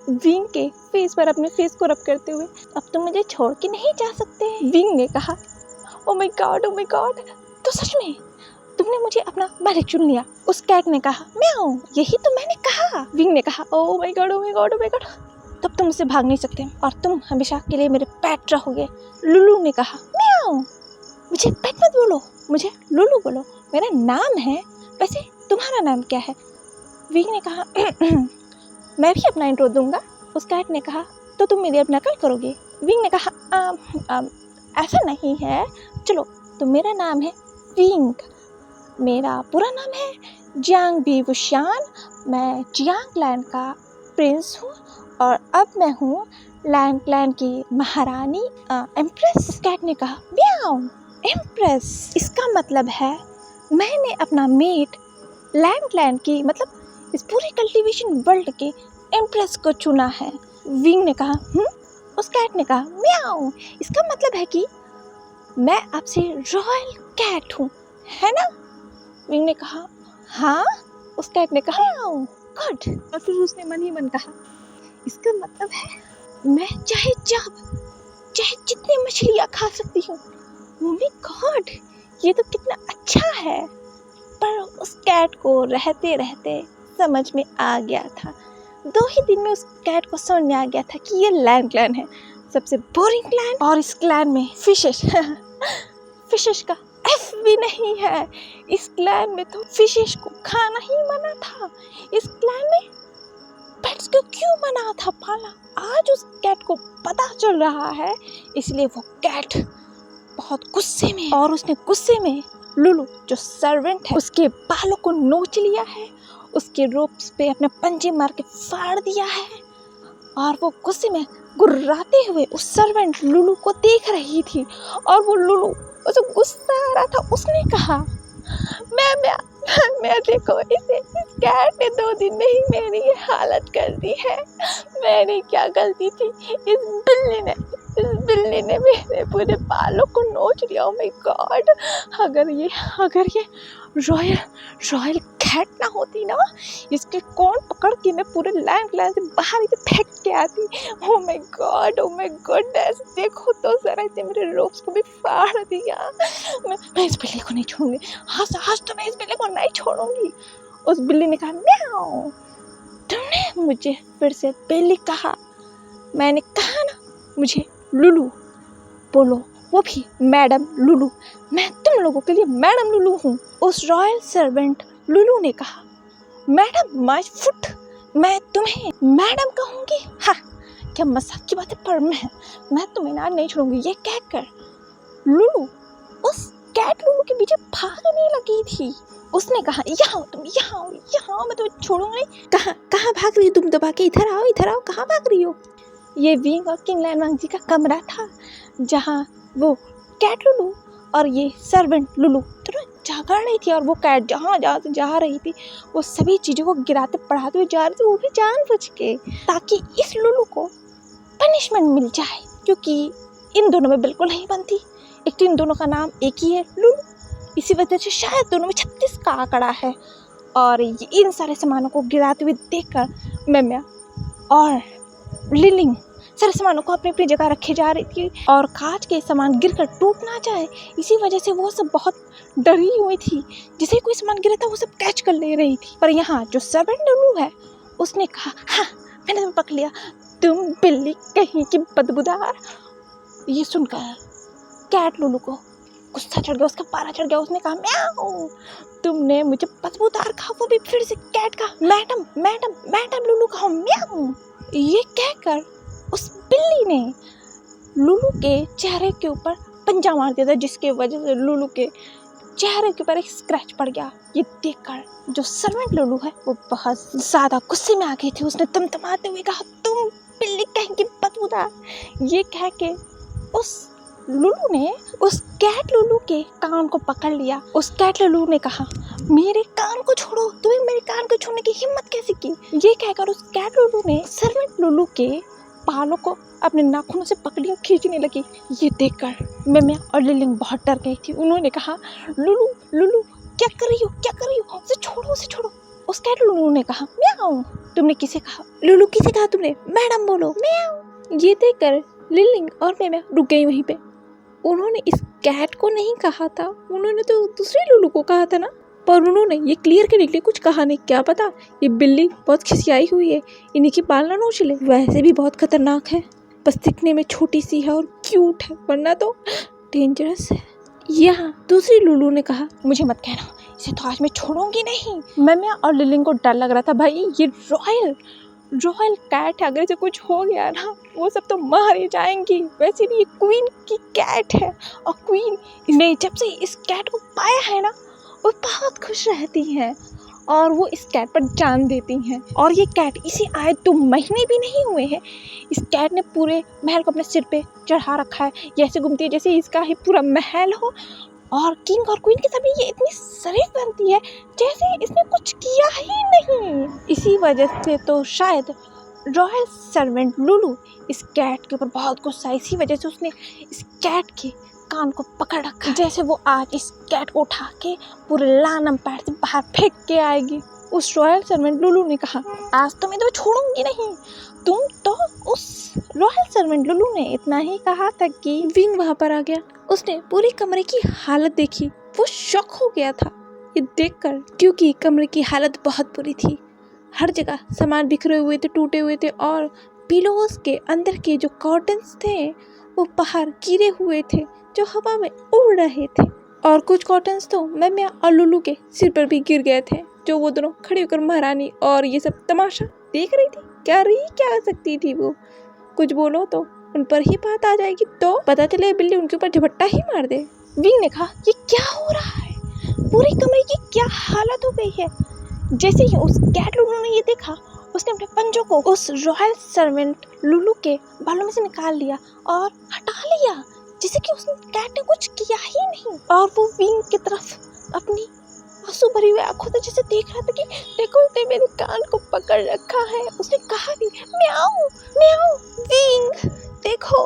A: विंग के फेस पर अपने फेस को रब करते हुए, अब तुम मुझे छोड़ के नहीं जा सकते। विंग ने कहा ओ माय गॉड, तो सच में तुमने मुझे अपना मालिक चुन लिया। उस कैट ने कहा म्याओ, यही तो मैंने कहा। विंग ने कहा ओ माय गॉड, तब तुम मुझसे भाग नहीं सकते और तुम हमेशा के लिए मेरे पेट रहोगे। लुलू ने कहा म्याओ, मुझे पेट मत बोलो, मुझे लुलू बोलो, मेरा नाम है। वैसे तुम्हारा नाम क्या है? विंग ने कहा मैं भी अपना इंट्रो दूंगा। उस कैट ने कहा तो तुम मेरी अब नकल करोगे? विंग ने कहा ऐसा नहीं है, चलो, तो मेरा नाम है विंग, मेरा पूरा नाम है जियांग बीवुशियान, मैं जियांग लैंड का प्रिंस हूँ, और अब मैं हूँ लैंड क्लैन की महारानी एम्प्रेस। उस कैट ने कहा म्याओ, एम्प्रेस, इसका मतलब है मैंने अपना मेट लैंड क्लैन की, मतलब इस पूरे कल्टीवेशन वर्ल्ड के एम्प्रेस को चुना है। विंग ने कहा उस कैट ने कहा म्याओ, इसका मतलब है कि मैं आपसे रॉयल कैट हूँ, है ना? विंग ने कहा हाँ। उस कैट ने कहा म्याओ, गुड। और फिर उसने मन ही मन कहा इसका मतलब है मैं चाहे जितनी मछलियाँ खा सकती हूँ। ओ माय गॉड, ये तो कितना अच्छा है। पर उस कैट को रहते रहते समझ में आ गया था, 2 ही दिन में उस कैट को समझ में आ गया था कि ये लैंड क्लैन है, सबसे बोरिंग क्लैन, और इस क्लैन में फिशेस का एफ भी नहीं है। इस क्लैन में तो फिशेस को खाना ही मना था। इस क्लैन में पेट्स को क्यों मना था पालना? आज उस कैट को पता चल रहा है, इसलिए वो कैट बहुत गुस्से में, और उसने गुस्से में लुलू जो सर्वेंट है उसके बालों को नोच लिया है, उसके रोप्स पे अपने पंजे मार के फाड़ दिया है, और वो गुस्से में गुर्राते हुए उस सर्वेंट लुलू को देख रही थी। और वो लुलू उसे गुस्सा आ रहा था। उसने कहा, मैं देखो, इस कैट ने 2 दिन में ही मेरी ये हालत कर दी है। मैंने क्या गलती थी? इस बिल्ली ने मेरे पूरे बालों को नोच लिया। ओह माय गॉड, अगर ये रॉयल कैट ना होती ना, इसके कौन पकड़ के मैं पूरे लैंड से बाहर इसे फेंक के आती। ओह माय गॉडनेस, देखो तो जरा, इसे मेरे रोप्स को भी फाड़ दिया। मैं इस बिल्ली को नहीं छोड़ूंगी। आज तो मैं इस बिल्ली को नहीं छोड़ूंगी। उस बिल्ली ने कहा, म्याऊ। तुमने मुझे फिर से बिल्ली कहा। मैंने कहा ना, मुझे लुलू बोलो, वो भी मैडम लुलू। मैं तुम लोगों के लिए मैडम लुलू हूँ। उस रॉयल सर्वेंट लुलू ने कहा, मैडम माय फुट, मैं तुम्हें मैडम कहूँगी? हाँ, क्या मजाक की बात है, पर मैं तुम्हें ना नहीं छोड़ूंगी। ये कहकर लुलू उस कैट लुलू के पीछे भागने लगी थी। उसने कहा, यहाँ तुम, यहाँ मैं तुम्हें छोड़ूंगी नहीं। कहाँ भाग रही हो तुम? दबा के इधर आओ, कहाँ भाग रही हो? ये विंग और किंग लैनवांग जी का कमरा था, जहाँ वो कैट लुलू और ये सर्वेंट लुलू दोनों झगड़ रही थी। और वो कैट जहाँ से जा रही थी, वो सभी चीज़ों को गिराते पढ़ाते हुए जा रही थी, वो भी जानबूझ के, ताकि इस लुलू को पनिशमेंट मिल जाए, क्योंकि इन दोनों में बिल्कुल नहीं बनती। एक तो इन दोनों का नाम एक ही है, लुलू, इसी वजह से शायद दोनों में 36 का आंकड़ा है। और इन सारे सामानों को गिराते हुए देखकर मैम्या और लिलिंग सारे सामानों को अपनी अपनी जगह रखे जा रही थी, और कांच के सामान गिरकर टूट ना जाए, इसी वजह से वो सब बहुत डरी हुई थी। जिसे कोई सामान गिरा था वो सब कैच कर ले रही थी। पर यहाँ जो सर्वेंट लुलू है, उसने कहा, हाँ, मैंने तुम्हें पकड़ लिया, तुम बिल्ली कहीं की बदबूदार। ये सुनकर कैट लुलू को गुस्सा चढ़ गया, उसका पारा चढ़ गया। उसने कहा, म्याऊ, तुमने मुझे बदबूदार कहा, वो भी फिर से कैट का मैडम लुलू कहा, म्याऊ। ये कहकर उस बिल्ली ने लुलू के चेहरे के ऊपर पंजा मार दिया था, जिसकी वजह से लुलू के चेहरे के ऊपर एक स्क्रैच पड़ गया। ये देखकर जो सर्वेंट लुलू है, वो बहुत ज़्यादा गुस्से में आ गई थी। उसने तमतमाते हुए कहा, तुम बिल्ली कहेंगी बदबूदार। ये कह के उस लुलू ने उस कैट लुलू के कान को पकड़ लिया। उस कैट लुलू ने कहा, मेरे कान को छोड़ो, तुम्हें मेरे कान को छोड़ने की हिम्मत कैसे की? ये कहकर उस कैट लुलू ने सर्वेंट लुलू के बालों को अपने नाखूनों से पकड़ लिया, खींचने लगी। ये देखकर मैम्या और लिलिंग बहुत डर गई थी। उन्होंने कहा, लुलू क्या कर रही हो? उसे छोड़ो। उस कैट लुलू ने कहा, म्याऊ। तुमने किसे कहा? लुलू, किसे कहा तुमने? मैडम बोलो, म्याऊ। ये देखकर लिलिंग और मैम्या रुक गई वहीं पे। उन्होंने इस कैट को नहीं कहा था, उन्होंने तो दूसरे लुलू को कहा था ना। पर उन्होंने ये क्लियर करने के लिए कुछ कहा नहीं। क्या पता ये बिल्ली बहुत खिसियाई हुई है, इन्हीं की पाल ना नोच ले। वैसे भी बहुत खतरनाक है, बस दिखने में छोटी सी है और क्यूट है, वरना तो डेंजरस है। यहाँ दूसरी लुलू ने कहा, मुझे मत कहना, इसे तो आज मैं छोड़ूंगी नहीं। मैम्या और लिलिंग को डर लग रहा था, भाई ये रॉयल कैट है, अगर इसे कुछ हो गया ना, वो सब तो मारे जाएंगी। वैसे भी ये क्वीन की कैट है, और क्वीन ने जब से इस कैट को पाया है ना, वो बहुत खुश रहती हैं, और वो इस कैट पर जान देती हैं। और ये कैट इसे आए 2 महीने भी नहीं हुए हैं, इस कैट ने पूरे महल को अपने सिर पे चढ़ा रखा है। ये ऐसे घूमती है जैसे इसका ही पूरा महल हो, और किंग और क्वीन के सामने ये इतनी शरीफ बनती है जैसे इसने कुछ किया ही नहीं। इसी वजह से तो शायद रॉयल सर्वेंट लुलू इस कैट के ऊपर बहुत गुस्सा है। इसी वजह से उसने इस कैट के कान को पकड़ रखा, जैसे वो आज इस कैट को उठा के पूरे लान एम्पायर से बाहर फेंक के आएगी। उस रॉयल सर्वेंट लुलू ने कहा, आज तो मैं तो छोड़ूंगी नहीं। तुम तो उस रॉयल सर्वेंट लुलू ने इतना ही कहा था कि विंग वहां पर आ गया। उसने पूरे कमरे की हालत देखी, वो शॉक हो गया था ये देखकर, क्योंकि कमरे की हालत बहुत बुरी थी। हर जगह सामान बिखरे हुए थे, टूटे हुए थे, और पिलोस के अंदर के जो कर्टन्स थे वो बाहर गिरे हुए थे, जो हवा में उड़ रहे थे। और कुछ कॉटन्स तो मैमिया और लुलू के सिर पर भी गिर गए थे, जो वो दोनों खड़ी होकर महारानी और ये सब तमाशा देख रही थी। क्या कर सकती थी वो? कुछ बोलो तो उन पर ही बात आ जाएगी, तो पता चले बिल्ली उनके ऊपर झपट्टा ही मार दे। विंग ने कहा, ये क्या हो रहा है? पूरी कमरे की क्या हालत हो गई है? जैसे ही उस कैट लुलू ने ये देखा, उसने अपने पंजों को उस रॉयल सर्वेंट लुलू के बालों में से निकाल लिया और हटा लिया, जैसे कि उसने कैट ने कुछ किया ही नहीं। और वो विंग की तरफ अपनी आंसू भरी हुई आंखों से जैसे देख रहा था कि देखो इसने मेरे कान को पकड़ रखा है। उसने कहा भी, म्याऊ म्याऊ विंग, देखो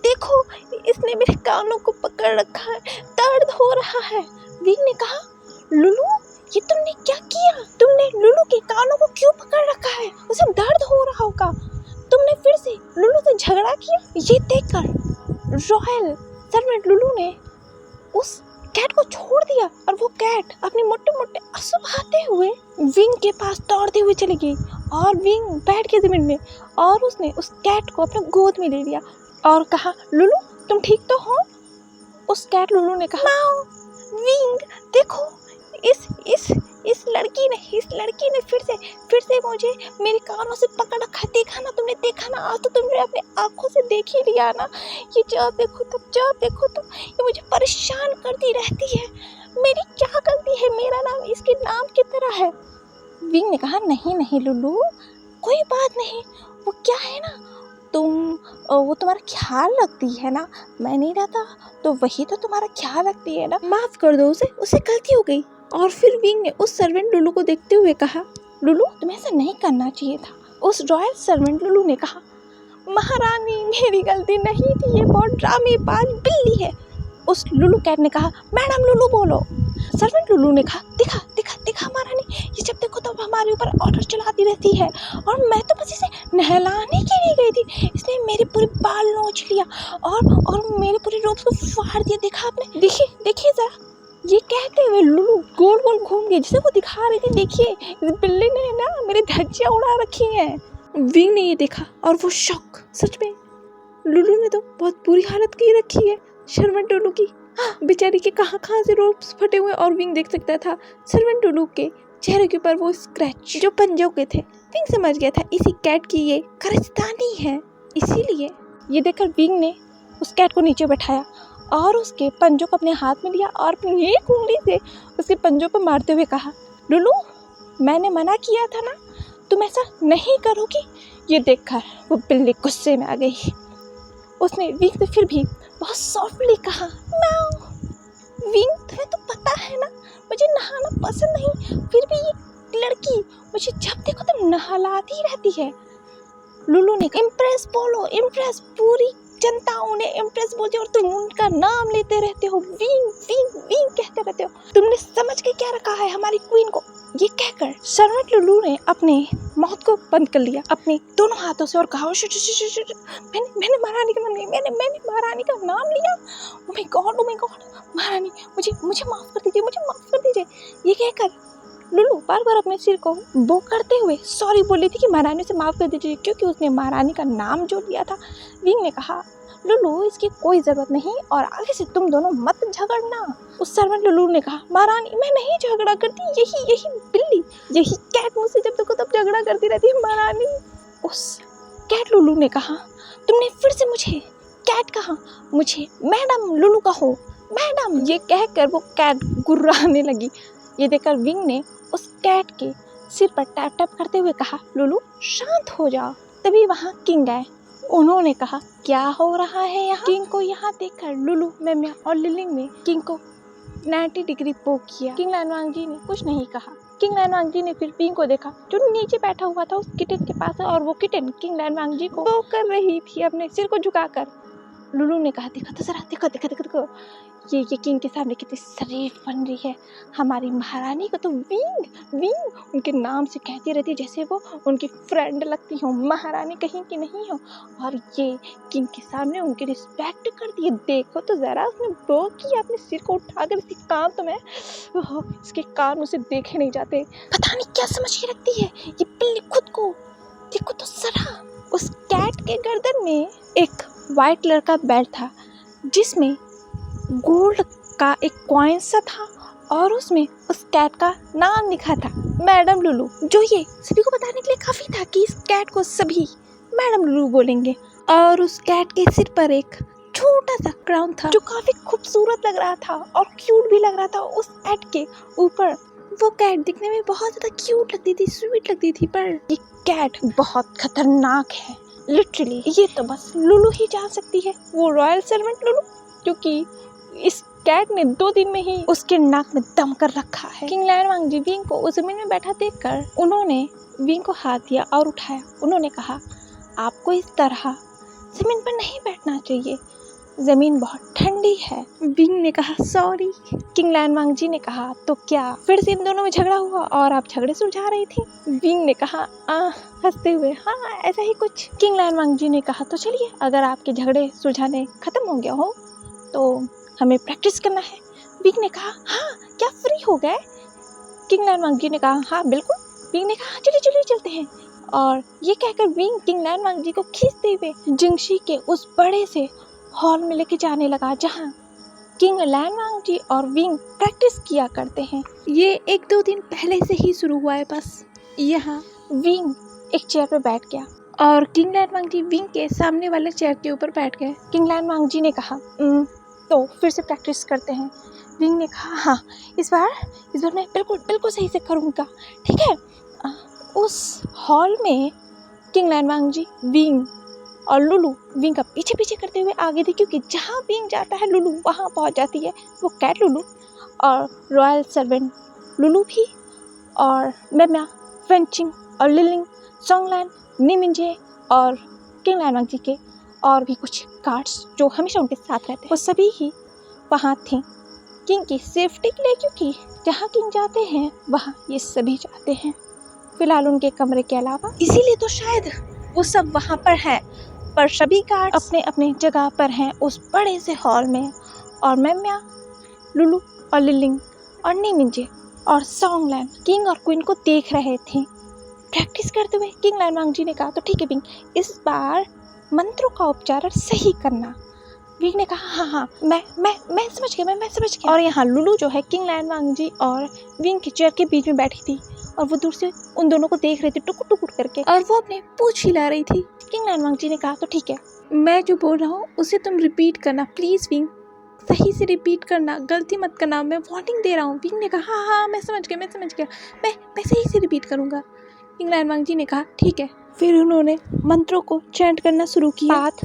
A: देखो इसने मेरे कानों को पकड़ रखा है, दर्द हो रहा है। विंग ने कहा, लुलू ये तुमने क्या किया? तुमने लुलू के कानों को क्यों पकड़ रखा है? उसे दर्द हो रहा होगा। तुमने फिर से लुलू से झगड़ा किया? ये देखकर रॉयल सर्वेंट लुलू ने उस कैट को छोड़ दिया और वो कैट अपने मोटे मोटे आंसू बहाते हुए विंग के पास दौड़ते हुए चली गई। और विंग बैठ के जमीन में और उसने उस कैट को अपने गोद में ले लिया और कहा, लुलू तुम ठीक तो हो? उस कैट लुलू ने कहा, विंग देखो इस लड़की ने फिर से मुझे मेरे कानों से पकड़ रखा। देखा ना, आज तो तुमने अपने आंखों से देख ही लिया ना। ये जब देखो तो ये मुझे परेशान करती रहती है। मेरी क्या गलती है? मेरा नाम इसके नाम की तरह है। विंग ने कहा, नहीं लुलू, कोई बात नहीं। वो क्या है ना, वो तुम्हारा ख्याल रखती है ना, मैं नहीं रहता तो वही तो तुम्हारा ख्याल रखती है ना, माफ कर दो उसे गलती हो गई। और फिर विंग ने उस सर्वेंट लुलू को देखते हुए कहा, लुलू तुम्हें ऐसा नहीं करना चाहिए था। उस रॉयल सर्वेंट लुलू ने कहा, महारानी मेरी गलती नहीं थी, ये बहुत ड्रामेबाज बिल्ली है। उस लुलू कैट ने कहा, मैडम लुलू बोलो। सर्वेंट लुलू ने कहा, दिखा महारानी, ये जब देखो तब हमारे ऊपर ऑर्डर चलाती रहती है और मैं तो बस इसे नहलाने के लिए गई थी, इसने मेरे पूरे बाल नोच लिया और मेरे पूरे रोब्स को फाड़ दिया। देखा आपने? देखिए जरा, ये कहते हुए लुलू गोल गोल घूम गई, जिसे वो दिखा रही थी। देखिए इस बिल्ली ने ना मेरी धज्जियां उड़ा रखी हैं। विंग ने ये देखा और वो शॉक, सच में लुलू ने तो बहुत बुरी हालत की रखी है सर्वेंट लुलू की। बेचारी के कहाँ से रोप्स फटे हुए और विंग देख सकता था सर्वेंट लुलू के चेहरे के ऊपर वो स्क्रैच जो पंजों के थे। विंग समझ गया था इसी कैट की ये कारस्तानी है, इसीलिए ये देखकर विंग ने उस कैट को नीचे बैठाया और उसके पंजों को अपने हाथ में लिया और अपनी एक उंगली से उसके पंजों पर मारते हुए कहा, लुलू मैंने मना किया था ना, तुम ऐसा नहीं करोगी। ये देखकर वो बिल्ली गुस्से में आ गई। उसने विंग से फिर भी बहुत सॉफ्टली कहा, विंग तुम्हें तो पता है ना मुझे नहाना पसंद नहीं, फिर भी ये लड़की मुझे जब देखो तो नहलाती रहती है। लुलू ने इम्प्रेस बोलो, इम्प्रेस, पूरी जनता उन्हें इम्प्रेस बोलती है और तुम उनका नाम लेते रहते हो, विंग विंग विंग कहते रहते हो। तुमने समझ के क्या रखा है हमारी क्वीन को? ये कहकर सर्वेंट लुलू ने अपने माउथ को बंद कर लिया अपने दोनों हाथों से और कहा, मैंने महारानी का नाम लिया, मैंने महारानी का नाम लिया। ओ माय गॉड महारानी, मुझे माफ कर दीजिए। ये कहकर लुलू बार बार अपने सिर को बो करते हुए सॉरी बोली थी कि महारानी से माफ़ कर दीजिए, क्योंकि उसने महारानी का नाम जो लिया था। विंग ने कहा, लुलू इसकी कोई ज़रूरत नहीं और आगे से तुम दोनों मत झगड़ना। उस सर्वेंट लुलू ने कहा, महारानी मैं नहीं झगड़ा करती, यही बिल्ली, यही कैट मुझसे जब देखो तब झगड़ा करती रहती है महारानी। उस कैट लुलू ने कहा, तुमने फिर से मुझे कैट कहा, मुझे मैडम लुलू कहो, मैडम। ये कहकर वो कैट गुर्राने लगी। ये देखकर विंग ने उस कैट के सिर पर टैप टैप करते हुए कहा, लुलू शांत हो जाओ। तभी वहाँ किंग आए। उन्होंने कहा, क्या हो रहा है यहाँ? किंग को यहाँ देखकर लुलू, मैमिया और लिलिंग ने किंग को 90 डिग्री पोक किया। किंग लैनवांग जी ने कुछ नहीं कहा। किंग लैनवांग जी ने फिर विंग को देखा जो नीचे बैठा हुआ था उस किटन के पास, और वो किटन किंग लैनवांग जी को पोक कर रही थी अपने सिर को झुकाकर। लुलू ने कहा, देखो तो जरा, देखो ये किंग के सामने कितनी शरीफ बन रही है। हमारी महारानी को तो विंग उनके नाम से कहती रहती है, जैसे वो उनकी फ्रेंड लगती हो, महारानी कहीं की नहीं हो। और ये किंग के सामने उनकी रिस्पेक्ट करती है। देखो तो जरा, उसने वो किया, अपने सिर को उठाकर, इसके कान तो मैं इसके कान उसे देखे नहीं जाते। पता नहीं क्या समझ के रखती है ये बिल्ली खुद को। देखो तो जरा, उस कैट के गर्दन में एक वाइट कलर का बेल्ट था जिसमें गोल्ड का एक कॉइन सा था और उसमें उस कैट का नाम लिखा था, मैडम लुलू, जो ये सभी को बताने के लिए काफ़ी था कि इस कैट को सभी मैडम लुलू बोलेंगे। और उस कैट के सिर पर एक छोटा सा क्राउन था जो काफ़ी खूबसूरत लग रहा था और क्यूट भी लग रहा था उस कैट के ऊपर। वो कैट दिखने में बहुत ज़्यादा क्यूट लगती थी, स्वीट लगती थी, पर ये कैट बहुत खतरनाक है लिटरली। ये तो बस लुलू ही जान सकती है, वो रॉयल सर्वेंट लुलू, क्योंकि इस कैट ने 2 दिन में ही उसके नाक में दम कर रखा है। किंग लैन वांगजी विंग को उस जमीन में बैठा देखकर उन्होंने विंग को हाथ दिया और उठाया। उन्होंने कहा, आपको इस तरह जमीन पर नहीं बैठना चाहिए, जमीन बहुत ठंडी है। विंग ने कहा, सॉरी। किंग लैन वांगजी ने कहा, तो क्या फिर से इन दोनों में झगड़ा हुआ और आप झगड़े सुलझा रही थी? विंग ने कहा हंसते हुए, हाँ ऐसा ही कुछ। किंग लैन वांगजी ने कहा, तो चलिए, अगर आपके झगड़े सुलझाने खत्म हो गया हो तो हमें प्रैक्टिस करना है। विंग ने कहा, हाँ क्या फ्री हो गए? किंग लैन वांगजी ने कहा, हाँ बिल्कुल। विंग ने कहा, चलिए चलिए चलते हैं। और ये कहकर विंग किंग लैन वांगजी को खींचते हुए जिंगशी के उस बड़े से हॉल में लेके जाने लगा जहाँ किंग लैन वांगजी और विंग प्रैक्टिस किया करते हैं। ये 1-2 दिन पहले से ही शुरू हुआ है। बस यहाँ विंग एक चेयर पर बैठ गया और किंग लैन वांगजी विंग के सामने वाले चेयर के ऊपर बैठ गए। किंग लैन वांगजी ने कहा, तो फिर से प्रैक्टिस करते हैं। विंग ने कहा, हाँ इस बार मैं बिल्कुल सही से करूँगा, ठीक है। उस हॉल में किंग लैन वांगजी विंग और लुलू विंग का पीछे पीछे करते हुए आगे थे, क्योंकि जहाँ विंग जाता है लुलू वहाँ पहुँच जाती है वो कैट लुलू। और रॉयल सर्वेंट लुलू भी और मेम्या, फेंचिंग और लिलिंग, सोंगलैन, निमिंजे और किंग लैन वांगजी के और भी कुछ गार्ड्स जो हमेशा उनके साथ रहते हैं, वो सभी ही वहाँ थे किंग की सेफ्टी के लिए, क्योंकि जहाँ किंग जाते हैं वहाँ ये सभी जाते हैं फिलहाल उनके कमरे के अलावा। इसीलिए तो शायद वो सब वहाँ पर है, पर सभी गार्ड अपने अपने जगह पर हैं उस बड़े से हॉल में। और मेम्या, लुलू और लिलिंग और निमिंजे और सोंगलैन किंग और क्वीन को देख रहे थे प्रैक्टिस करते हुए। किंग लैन वांगजी ने कहा, तो ठीक है विंग, इस बार मंत्रों का उच्चारण सही करना। विंग ने कहा, हाँ मैं समझ गया। और यहाँ लुलू जो है किंग लैन वांगजी और विंग के चेयर के बीच में बैठी थी और वो दूर से उन दोनों को देख रही थी टुकुर टुकुर करके, और वो अपने पूंछ हिला रही थी। किंग लैन वांगजी ने कहा, तो ठीक है, मैं जो बोल रहा हूँ उसे तुम रिपीट करना प्लीज विंग, सही से रिपीट करना, गलती मत करना, मैं वार्निंग दे रहा हूँ। विंग ने कहा, हाँ मैं समझ गया, मैं सही से रिपीट करूँगा। किंग लैन वांगजी ने कहा, ठीक है। फिर उन्होंने मंत्रों को चैंट करना शुरू किया। पाथ,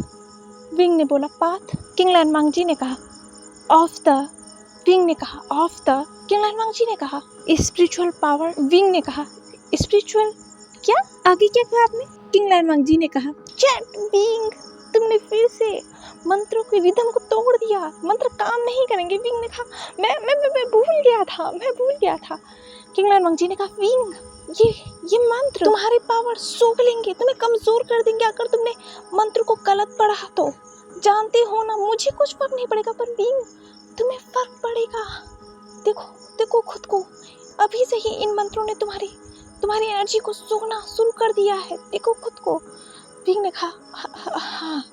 A: विंग ने बोला पाथ। किंग लैन वांगजी ने कहा ऑफ द, विंग ने कहा ऑफ द। किंग लैन वांगजी ने कहा स्पिरिचुअल पावर, विंग ने कहा स्पिरिचुअल क्या? आगे क्या कहा आपने? किंग लैन वांगजी ने कहा चैंट। विंग, तुमने फिर से मंत्रों के रिदम को तोड़ दिया, मंत्र काम नहीं करेंगे। विंग ने कहा मैं भूल गया था। किंग लैन वांगजी ने कहा, विंग ये मंत्र तुम्हारी पावर सोख लेंगे, तुम्हें कमजोर कर देंगे अगर तुमने मंत्र को गलत पढ़ा तो। जानते हो ना, मुझे कुछ फर्क नहीं पड़ेगा, पर विंग तुम्हें फर्क पड़ेगा। देखो खुद को, अभी से ही इन मंत्रों ने तुम्हारी एनर्जी को सोखना शुरू कर दिया है, देखो खुद को। विंग ने कहा, हाँ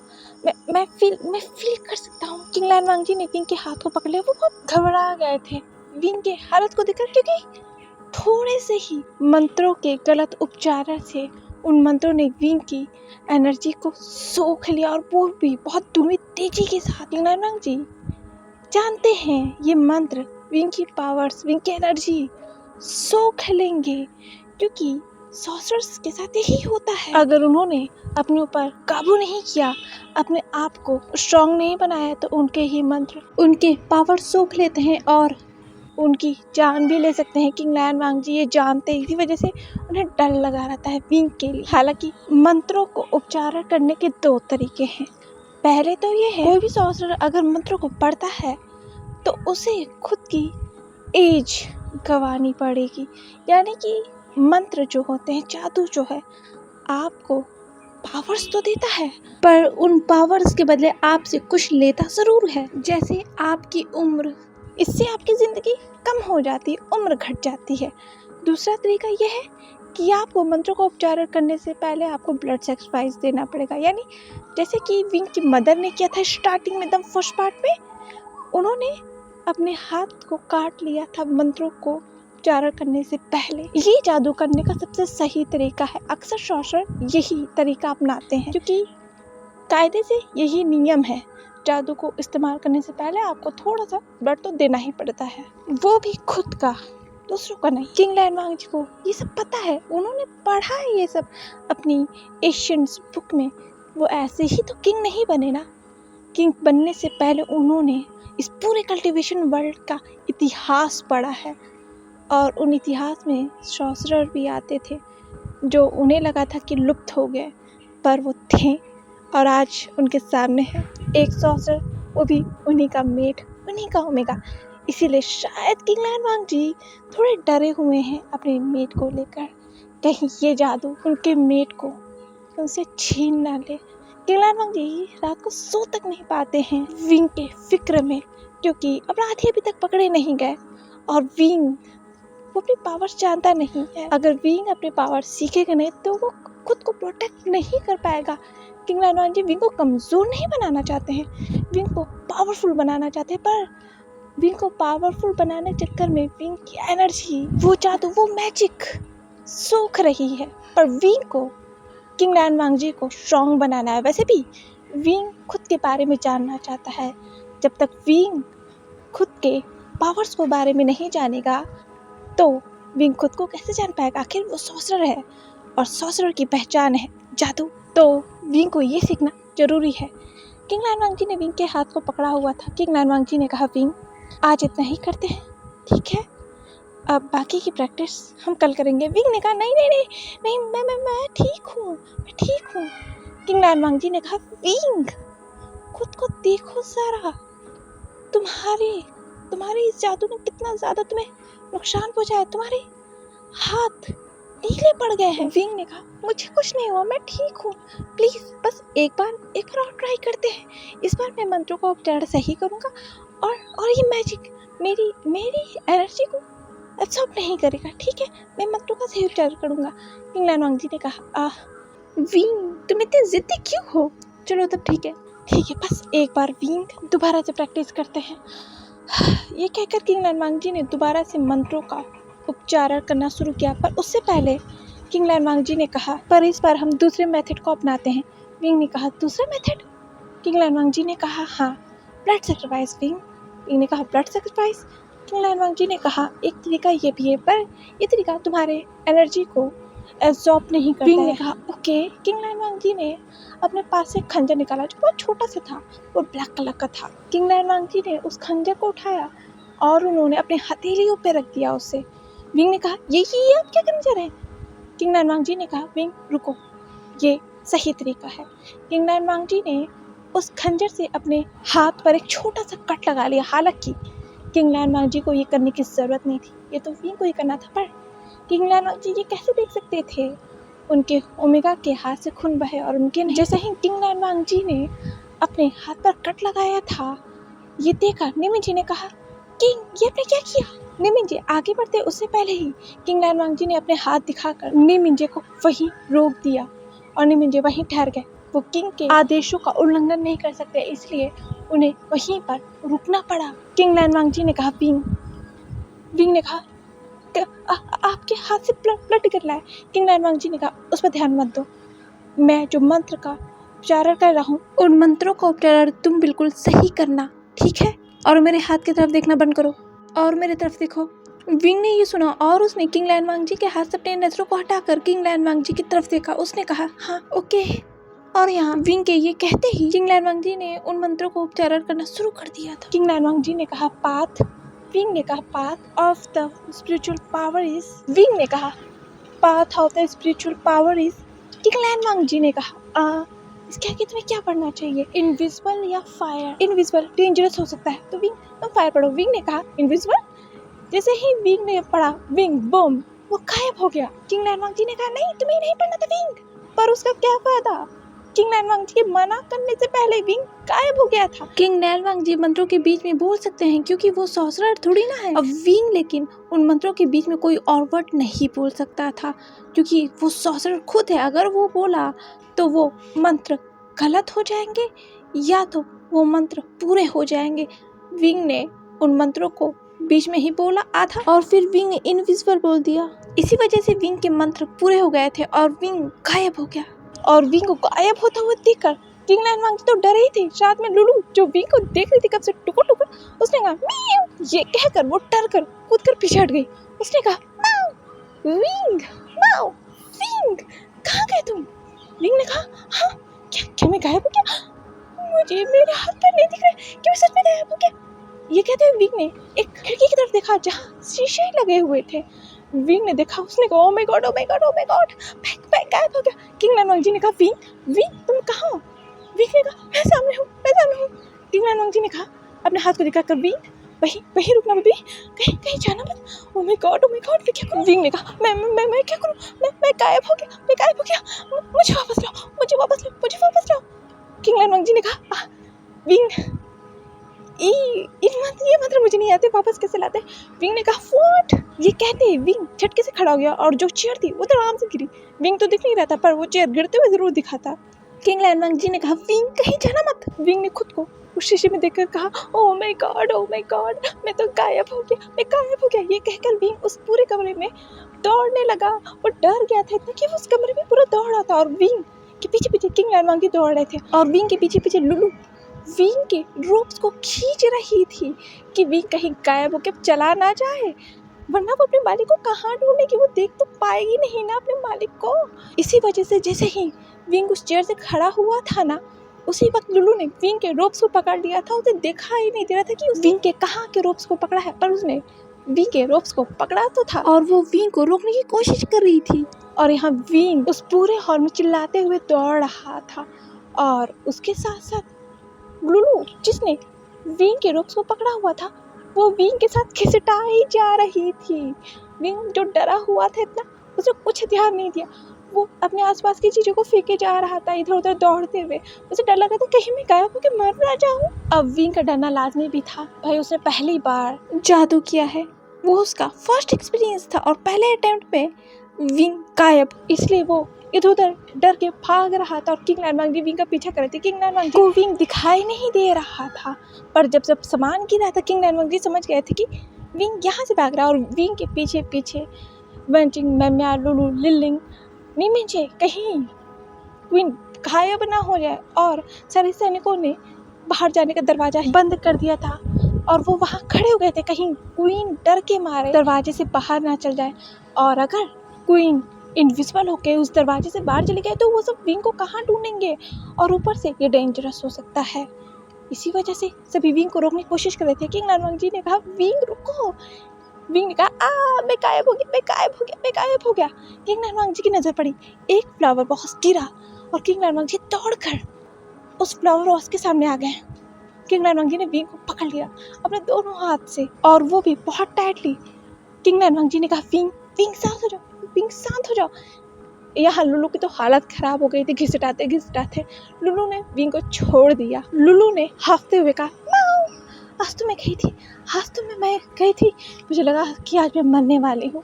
A: मैं फील कर सकता हूँ। किंग लैन वांगजी ने विंग के हाथ को पकड़ लिया। वो बहुत घबरा गए थे विंग के हालत को देखकर, क्योंकि थोड़े से ही मंत्रों के गलत उच्चारण से उन मंत्रों ने विंग की एनर्जी को सोख लिया, और वो भी बहुत धीमी तेजी के साथ। किंग लैन वांगजी जानते हैं ये मंत्र विंग की पावर्स, विंग की एनर्जी सोख लेंगे, क्योंकि सॉर्सरर्स के साथ यही होता है। अगर उन्होंने अपने ऊपर काबू नहीं किया, अपने आप को स्ट्रॉन्ग नहीं बनाया, तो उनके ही मंत्र उनके पावर सोख लेते हैं और उनकी जान भी ले सकते हैं। किंग लैन वांगजी ये जानते, इसी वजह से उन्हें डर लगा रहता है विंग के लिए। हालांकि मंत्रों को उच्चारण करने के 2 तरीके हैं। पहले तो ये है, कोई भी सॉर्सरर अगर मंत्रों को पढ़ता है तो उसे खुद की एज गंवानी पड़ेगी, यानी कि मंत्र जो होते हैं, जादू जो है, आपको पावर्स तो देता है, पर उन पावर्स के बदले आपसे कुछ लेता ज़रूर है। जैसे आपकी उम्र, इससे आपकी ज़िंदगी कम हो जाती है, उम्र घट जाती है। दूसरा तरीका यह है कि आपको मंत्रों का उच्चारण करने से पहले आपको ब्लड सैक्रिफाइस देना पड़ेगा, यानी जैसे कि विंग की मदर ने किया था स्टार्टिंग में, एकदम फर्स्ट पार्ट में। उन्होंने अपने हाथ को काट लिया था मंत्रों को उच्चारण करने से पहले। ये जादू करने का सबसे सही तरीका है। अक्सर सॉर्सरर यही तरीका अपनाते हैं क्योंकि कायदे से यही नियम है। जादू को इस्तेमाल करने से पहले आपको थोड़ा सा ब्लड तो देना ही पड़ता है, वो भी खुद का, दूसरों का नहीं। किंग लैनवांग को ये सब पता है, उन्होंने पढ़ा है ये सब अपनी एशियंस बुक में। वो ऐसे ही तो किंग नहीं बने ना। किंग बनने से पहले उन्होंने इस पूरे कल्टीवेशन वर्ल्ड का इतिहास पढ़ा है और उन इतिहास में सॉर्सरर भी आते थे जो उन्हें लगा था कि लुप्त हो गए, पर वो थे और आज उनके सामने है एक सॉर्सरर, वो भी उन्हीं का मेट, उन्हीं का ओमेगा। इसीलिए शायद किंग लैनवांग जी थोड़े डरे हुए हैं अपने मेट को लेकर, कहीं ये जादू उनके मेट को उनसे छीन ना ले। किंग लैनवांग जी रात को सो तक नहीं पाते हैं विंग के फिक्र में, क्योंकि अपराधी अभी तक पकड़े नहीं गए और विंग वो अपनी पावर जानता नहीं है। अगर विंग अपने पावर सीखेगा नहीं तो वो खुद को प्रोटेक्ट नहीं कर पाएगा। किंग लैनवांग जी विंग को कमज़ोर नहीं बनाना चाहते हैं, विंग को पावरफुल बनाना चाहते हैं, पर विंग को पावरफुल बनाने के चक्कर में विंग की एनर्जी, वो जादू, वो मैजिक सूख रही है। पर विंग को, किंग लैनवांग जी को स्ट्रॉन्ग बनाना है। वैसे भी विंग खुद के बारे में जानना चाहता है। जब तक विंग खुद के पावर्स के बारे में नहीं जानेगा तो विंग खुद को कैसे जान पाएगा। आखिर वो सॉर्सरर है और सॉर्सरर की पहचान है जादू, तो विंग को ये सीखना जरूरी है। किंग लैनवांग जी ने विंग के हाथ को पकड़ा हुआ था। किंग लैनवांग जी ने कहा, विंग आज इतना ही करते हैं, ठीक है, अब बाकी की प्रैक्टिस हम कल करेंगे। विंग ने कहा, नहीं नहीं नहीं नहीं, मैं ठीक हूँ, मैं ठीक हूँ। किंग लैनवांग जी ने कहा, विंग खुद को देखो जरा, तुम्हारे इस जादू ने कितना ज़्यादा तुम्हें नुकसान पहुँचाया, तुम्हारे हाथ नीले पड़ गए हैं। विंग ने कहा, मुझे कुछ नहीं हुआ, मैं ठीक हूँ, प्लीज़ बस एक बार और ट्राई करते हैं। इस बार मैं मंत्रों का उच्चारण सही करूँगा और ये मैजिक मेरी एनर्जी को एब्सॉर्ब नहीं करेगा, ठीक है, मैं मंत्रों का सही उच्चारण करूँगा। किंग लैनवांग जी ने कहा, विंग तुम इतने ज़िद्दी क्यों हो? चलो तब ठीक है, बस एक बार विंग दोबारा से प्रैक्टिस करते हैं। ये कहकर किंग लैनवांग जी ने दोबारा से मंत्रों का उपचारण करना शुरू किया, पर उससे पहले किंग लैनवांग जी ने कहा, पर इस बार हम दूसरे मेथड को अपनाते हैं। विंग ने कहा, दूसरा मेथड? किंग लैनवांग जी ने कहा, हाँ, ब्लड सेक्रीफाइस। विंग ने कहा, blood sacrifice? King Lanwang ji ने कहा, एक तरीका ये भी है, पर ये तरीका तुम्हारे एनर्जी को एब्जॉर्ब नहीं करता है। विंग ने कहा, ओके। किंग लैनवांग जी ने अपने पास से खंजर निकाला जो बहुत छोटा सा था, वो ब्लैक कलर का था। किंग लैनवांग जी ने उस खंजर को उठाया और उन्होंने अपने हथेलियों पे रख दिया उससे। विंग ने कहा, ये आपके खंजर है? किंग लैनवांग जी ने कहा, विंग रुको, ये सही तरीका है। किंग लैनवांग जी ने उस खंजर से अपने हाथ पर एक छोटा सा कट लगा लिया। हालांकि किंग लैनवांग जी को ये करने की ज़रूरत नहीं थी, ये तो विंग को ही करना था, पर किंग लैनवांग जी ये कैसे देख सकते थे उनके ओमेगा के हाथ से खून बहे और उनके नहीं। जैसे ही किंग लैनवांग जी ने अपने हाथ पर कट लगाया था, ये देखा निमिन जी ने कहा, किंग ये आपने क्या किया? निमिन जी आगे बढ़ते उससे पहले ही किंग लैनवांग जी ने अपने हाथ दिखाकर निमिन जी को वहीं रोक दिया और निमिन जी वहीं ठहर गए। वो किंग के आदेशों का उल्लंघन नहीं कर सकते, इसलिए उन्हें वहीं पर रुकना पड़ा। किंग लैनवांग जी ने कहा, विंग ने कहा, आपके हाथ से ब्लड निकल रहा है। किंग लैनवांग जी ने कहा, उस पर ध्यान मत दो, मैं जो मंत्र का उच्चारण कर रहा हूँ उन मंत्रों का उच्चारण तुम बिल्कुल सही करना, ठीक है, और मेरे हाथ की तरफ देखना बंद करो और मेरे तरफ देखो। विंग ने ये सुना और उसने किंग लैनवांग जी के हाथ से अपनी नजरों को हटाकर किंग लैनवांग जी की तरफ देखा। उसने कहा, हाँ ओके। और यहाँ विंग के ये कहते ही किंग लैनवांग जी ने उन मंत्रों को उच्चारण करना शुरू कर दिया था। किंग लैनवांग जी ने कहा, पाथ। विंग ने कहा, path of the spiritual power is. Wing ने कहा, path of the spiritual power is. King Lanwang ji ने कहा, इसके आगे तुम्हें क्या पढ़ना चाहिए, इनविजिबल या फायर? इनविजिबल डेंजरस हो सकता है, तो विंग तुम फायर पढ़ो। विंग ने कहा, इनविजिबल। जैसे ही विंग ने पढ़ा, विंग बूम, वो गायब हो गया। किंग लैनवांग जी ने कहा, नहीं तुम्हें नहीं पढ़ना था विंग, पर उसका क्या फायदा, किंग लैनवांग जी मना करने से पहले विंग गायब हो गया था। किंग लैनवांग जी मंत्रों के बीच में बोल सकते हैं क्योंकि वो सॉर्सरर थोड़ी ना है। अब विंग लेकिन उन मंत्रों के बीच में कोई और वर्ड नहीं बोल सकता था क्योंकि वो सॉर्सरर खुद है। अगर वो बोला तो वो मंत्र गलत हो जाएंगे या तो वो मंत्र पूरे हो जाएंगे। विंग ने उन मंत्रों को बीच में ही बोला आधा, और फिर विंग ने इनविजिबल बोल दिया। इसी वजह से विंग के मंत्र पूरे हो गए थे और विंग गायब हो गया। और विंग को गायब होता हुआ देखकर किंग लायन वांग तो डरे ही थे। साथ में लुलू जो विंग को देख रही थी कब से टुकुर टुकुर, उसने कहा म्याऊ, ये कहकर वो डर कर कूद कर पीछे हट गई। उसने कहा माऊ विंग, माऊ विंग, कहाँ गए तुम? विंग ने कहा हाँ क्या मैं गायब हो गया? मुझे मेरे हाथ पैर नहीं दिख रहे, क्या मैं सच में गायब हो गया? ये कहते हुए विंग ने एक खिड़की की तरफ देखा जहाँ शीशे लगे हुए थे। विंग ने देखा, उसने कहा ओ माय गॉड, मैं गायब हो गया। किंग लायन वांग जी ने कहा विंग तुम कहाँ हो? विंग ने कहा मैं सामने हूँ। किंग लायन वांग जी ने कहा अपने हाथ को दिखाकर विंग वहीं रुकना बेबी, कहीं जाना मत। ओ माय गॉड मैं क्या करूँ? विंग ने कहा मैं क्या करूँ? मैं गायब हो गया। मुझे वापस लाओ। किंग लायन वांग जी ने कहा विंग ये मंत्र मुझे नहीं आते, वापस कैसे लाते? विंग ने कहा व्हाट? ये कहते ही विंग झटके से खड़ा हो गया और जो चेयर थी वो तो आराम से गिरी। विंग तो दिख नहीं रहा था पर वो चेयर गिरते हुए जरूर दिखा था। किंग लायन वांग जी ने कहा विंग कहीं जाना मत। विंग ने खुद को उस शीशे में देखकर कहा ओ माय गॉड मैं तो गायब हो गया। ये कहकर विंग उस पूरे कमरे में दौड़ने लगा। वो डर गया था इतना कि वो उस कमरे में पूरा दौड़ रहा था और विंग के पीछे किंग लायन वांग जी दौड़ रहे थे और विंग के पीछे लुलू विंग के रोप्स को खींच रही थी कि विंग कहीं गायब होकर चला ना जाए, वरना वो अपने मालिक को कहाँ ढूंढेगी, वो देख तो पाएगी नहीं ना अपने मालिक को। इसी वजह से जैसे ही विंग उस चेयर से खड़ा हुआ था ना, उसी वक्त लुलू ने विंग के रोप्स को पकड़ लिया था। उसे देखा ही नहीं दे रहा था कि विंग के कहाँ के रोप्स को पकड़ा है, पर उसने विंग के रोप्स को पकड़ा तो था और वो विंग को रोकने की कोशिश कर रही थी। और यहाँ विंग उस पूरे हॉल में चिल्लाते हुए दौड़ रहा था और उसके साथ साथ लुलू जिसने विंग के रोप्स को पकड़ा हुआ था वो विंग के साथ खिसटाई जा रही थी। विंग जो डरा हुआ था इतना, उसने कुछ ध्यान नहीं दिया। वो अपने आसपास की चीजों को फेंके जा रहा था इधर उधर दौड़ते हुए। उसे डर लगा था कहीं मैं गायब होकर मर ना जाऊं। अब विंग का डरना लाजमी भी था, भाई उसने पहली बार जादू किया है, वो उसका फर्स्ट एक्सपीरियंस था और पहले अटेम्प्ट में विंग गायब, इसलिए वो इधर उधर डर के भाग रहा था और किंग लायन वांग जी विंग का पीछा कर रही थी। किंग लायन वांग जी को विंग दिखाई नहीं दे रहा था, पर जब सामान गिरा था किंग लायन वांग जी समझ गए थे कि विंग यहाँ से भाग रहा है और विंग के पीछे वेंटिंग मैम्या लुलू लिलिंग नीमिंचे कहीं क्वीन गायब ना हो जाए। और सारे सैनिकों ने बाहर जाने का दरवाजा बंद कर दिया था और वो वहाँ खड़े हो गए थे कहीं क्वीन डर के मारे दरवाजे से बाहर ना चल जाए। और अगर क्वीन इनविजिबल होके उस दरवाजे से बाहर चले गए तो वो सब विंग को कहाँ ढूंढेंगे, और ऊपर से ये डेंजरस हो सकता है। इसी वजह से सभी विंग को रोकने की कोशिश कर रहे थे। किंग लायन वांग जी ने कहा विंग रुको। विंग ने कहा मैं गायब हो गया। किंग लायन वांग जी की नजर पड़ी एक फ्लावर वॉस गिरा और किंग लायन वांग जी दौड़कर उस फ्लावर वॉस के सामने आ गए। किंग लायन वांग जी ने विंग को पकड़ लिया अपने दोनों हाथ से और वो भी बहुत टाइटली। किंग लायन वांग जी ने कहा विंग शांत हो जाओ। यहाँ लुलू की तो हालत खराब हो गई थी, घिसटाते लुलू ने विंग को छोड़ दिया। लुलू ने हाफते हुए कहा आज तो मैं गई थी, मुझे लगा कि आज मैं मरने वाली हूँ,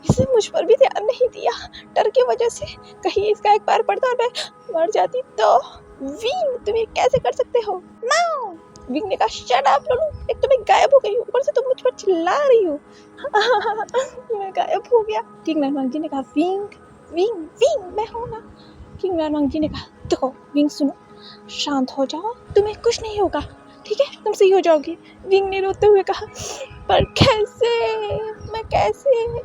A: इसने मुझ पर भी ध्यान नहीं दिया डर की वजह से, कहीं इसका एक पैर पड़ता और मैं मर जाती तो। विंग तुम ये कैसे कर सकते हो? विंग ने कहा शट अप लुलू, एक तो मैं गायब हो गई हूँ, ऊपर से तुम मुझ पर चिल्ला रही हो। मैं गायब हो गया। किंग लायन वांग जी ने कहा विंग मैं हूँ ना। किंग लायन वांग जी ने कहा देखो विंग सुनो, शांत हो जाओ, तुम्हें कुछ नहीं होगा, ठीक है, तुम सही हो जाओगी। विंग ने रोते हुए कहा पर मैं कैसे